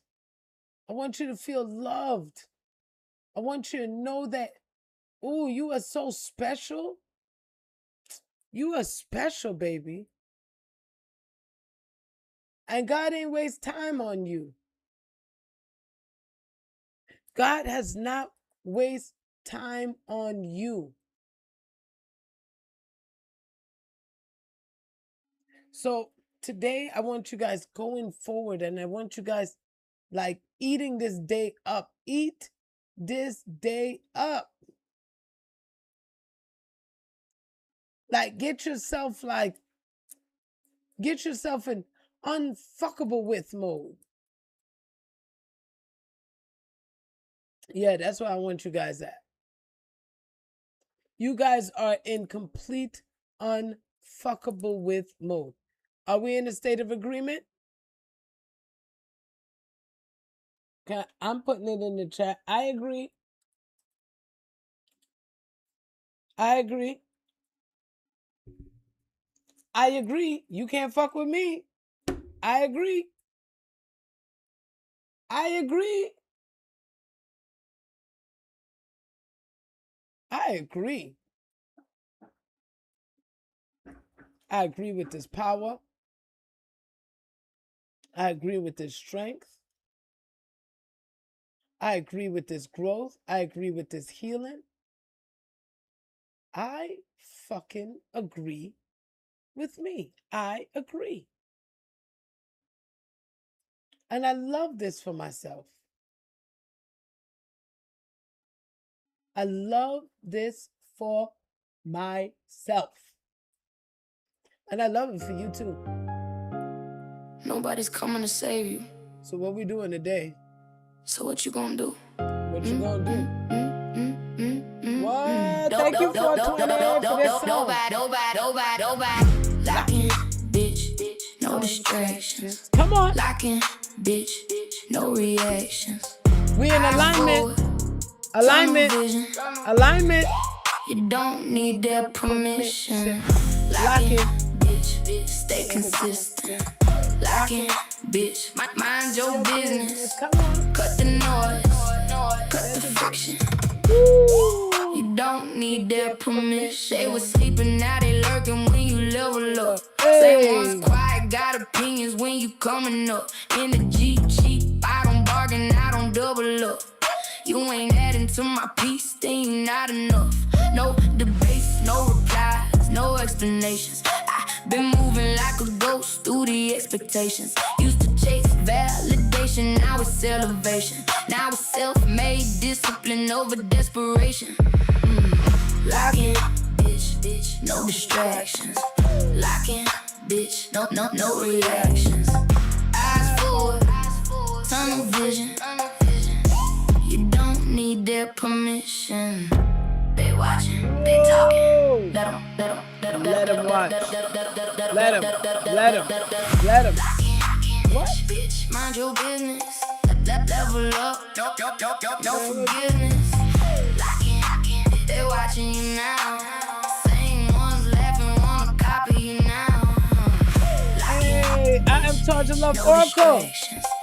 I want you to feel loved. I want you to know that, oh, you are so special. You are special, baby. And God ain't waste time on you. God has not waste time on you. So today I want you guys going forward, and I want you guys like eating this day up. Eat this day up. Like get yourself in unfuckable with mode. Yeah, that's where I want you guys at. You guys are in complete unfuckable with mode. Are we in a state of agreement? Okay, I'm putting it in the chat. I agree. I agree. I agree. You can't fuck with me. I agree. I agree. I agree. I agree with this power. I agree with this strength. I agree with this growth. I agree with this healing. I fucking agree with me. I agree. And I love this for myself. I love this for myself. And I love it for you too. Nobody's coming to save you. So what we doing today? So what you gonna do? What you gonna do? What? Thank you for 20 for this song. Nobody. Lock in, bitch. No distractions. Come on. Locking, bitch, no reactions. We in alignment. Alignment. Vision, Alignment. you don't need their permission. Locking. Bitch, stay consistent. Locking, bitch, mind your business. Come on. Cut the noise, cut the friction. Woo. You don't need their permission. They was sleeping, now they lurking when you level up. Hey. Same one's quiet, got opinions when you coming up. In the Jeep, cheap, I don't bargain, I don't double up. You ain't adding to my piece, then you not enough. No debates, no replies, no explanations. I been moving like a ghost through the expectations. Used to chase validation, now it's elevation. Now it's self-made discipline over desperation. Locking, bitch, no distractions. Locking, bitch, no reactions. Eyes forward, tunnel vision. You don't need their permission. They watching, they talking. Let 'em watch. Let 'em. What? Bitch, mind your business. Level up. No forgiveness. They watching you now. Same ones laughing, wanna copy you now. Hey, I am taujaloveoracle.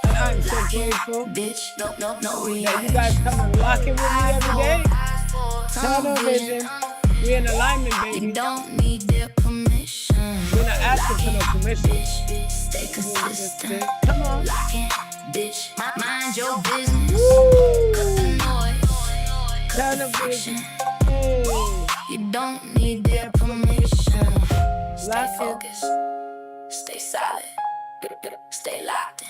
And I'm so grateful Bitch, no that you reaction. guys come and lock in with me every day. Tunnel vision. We're in alignment, You baby. don't need their permission. We're not asking for no permission. Bitch, stay consistent. Come on. Locking, bitch, mind your business. Woo. Cut the noise, cut the Tunnel friction. vision. Hey. You don't need their permission. Stay Lock it. focused, stay solid, stay locked in.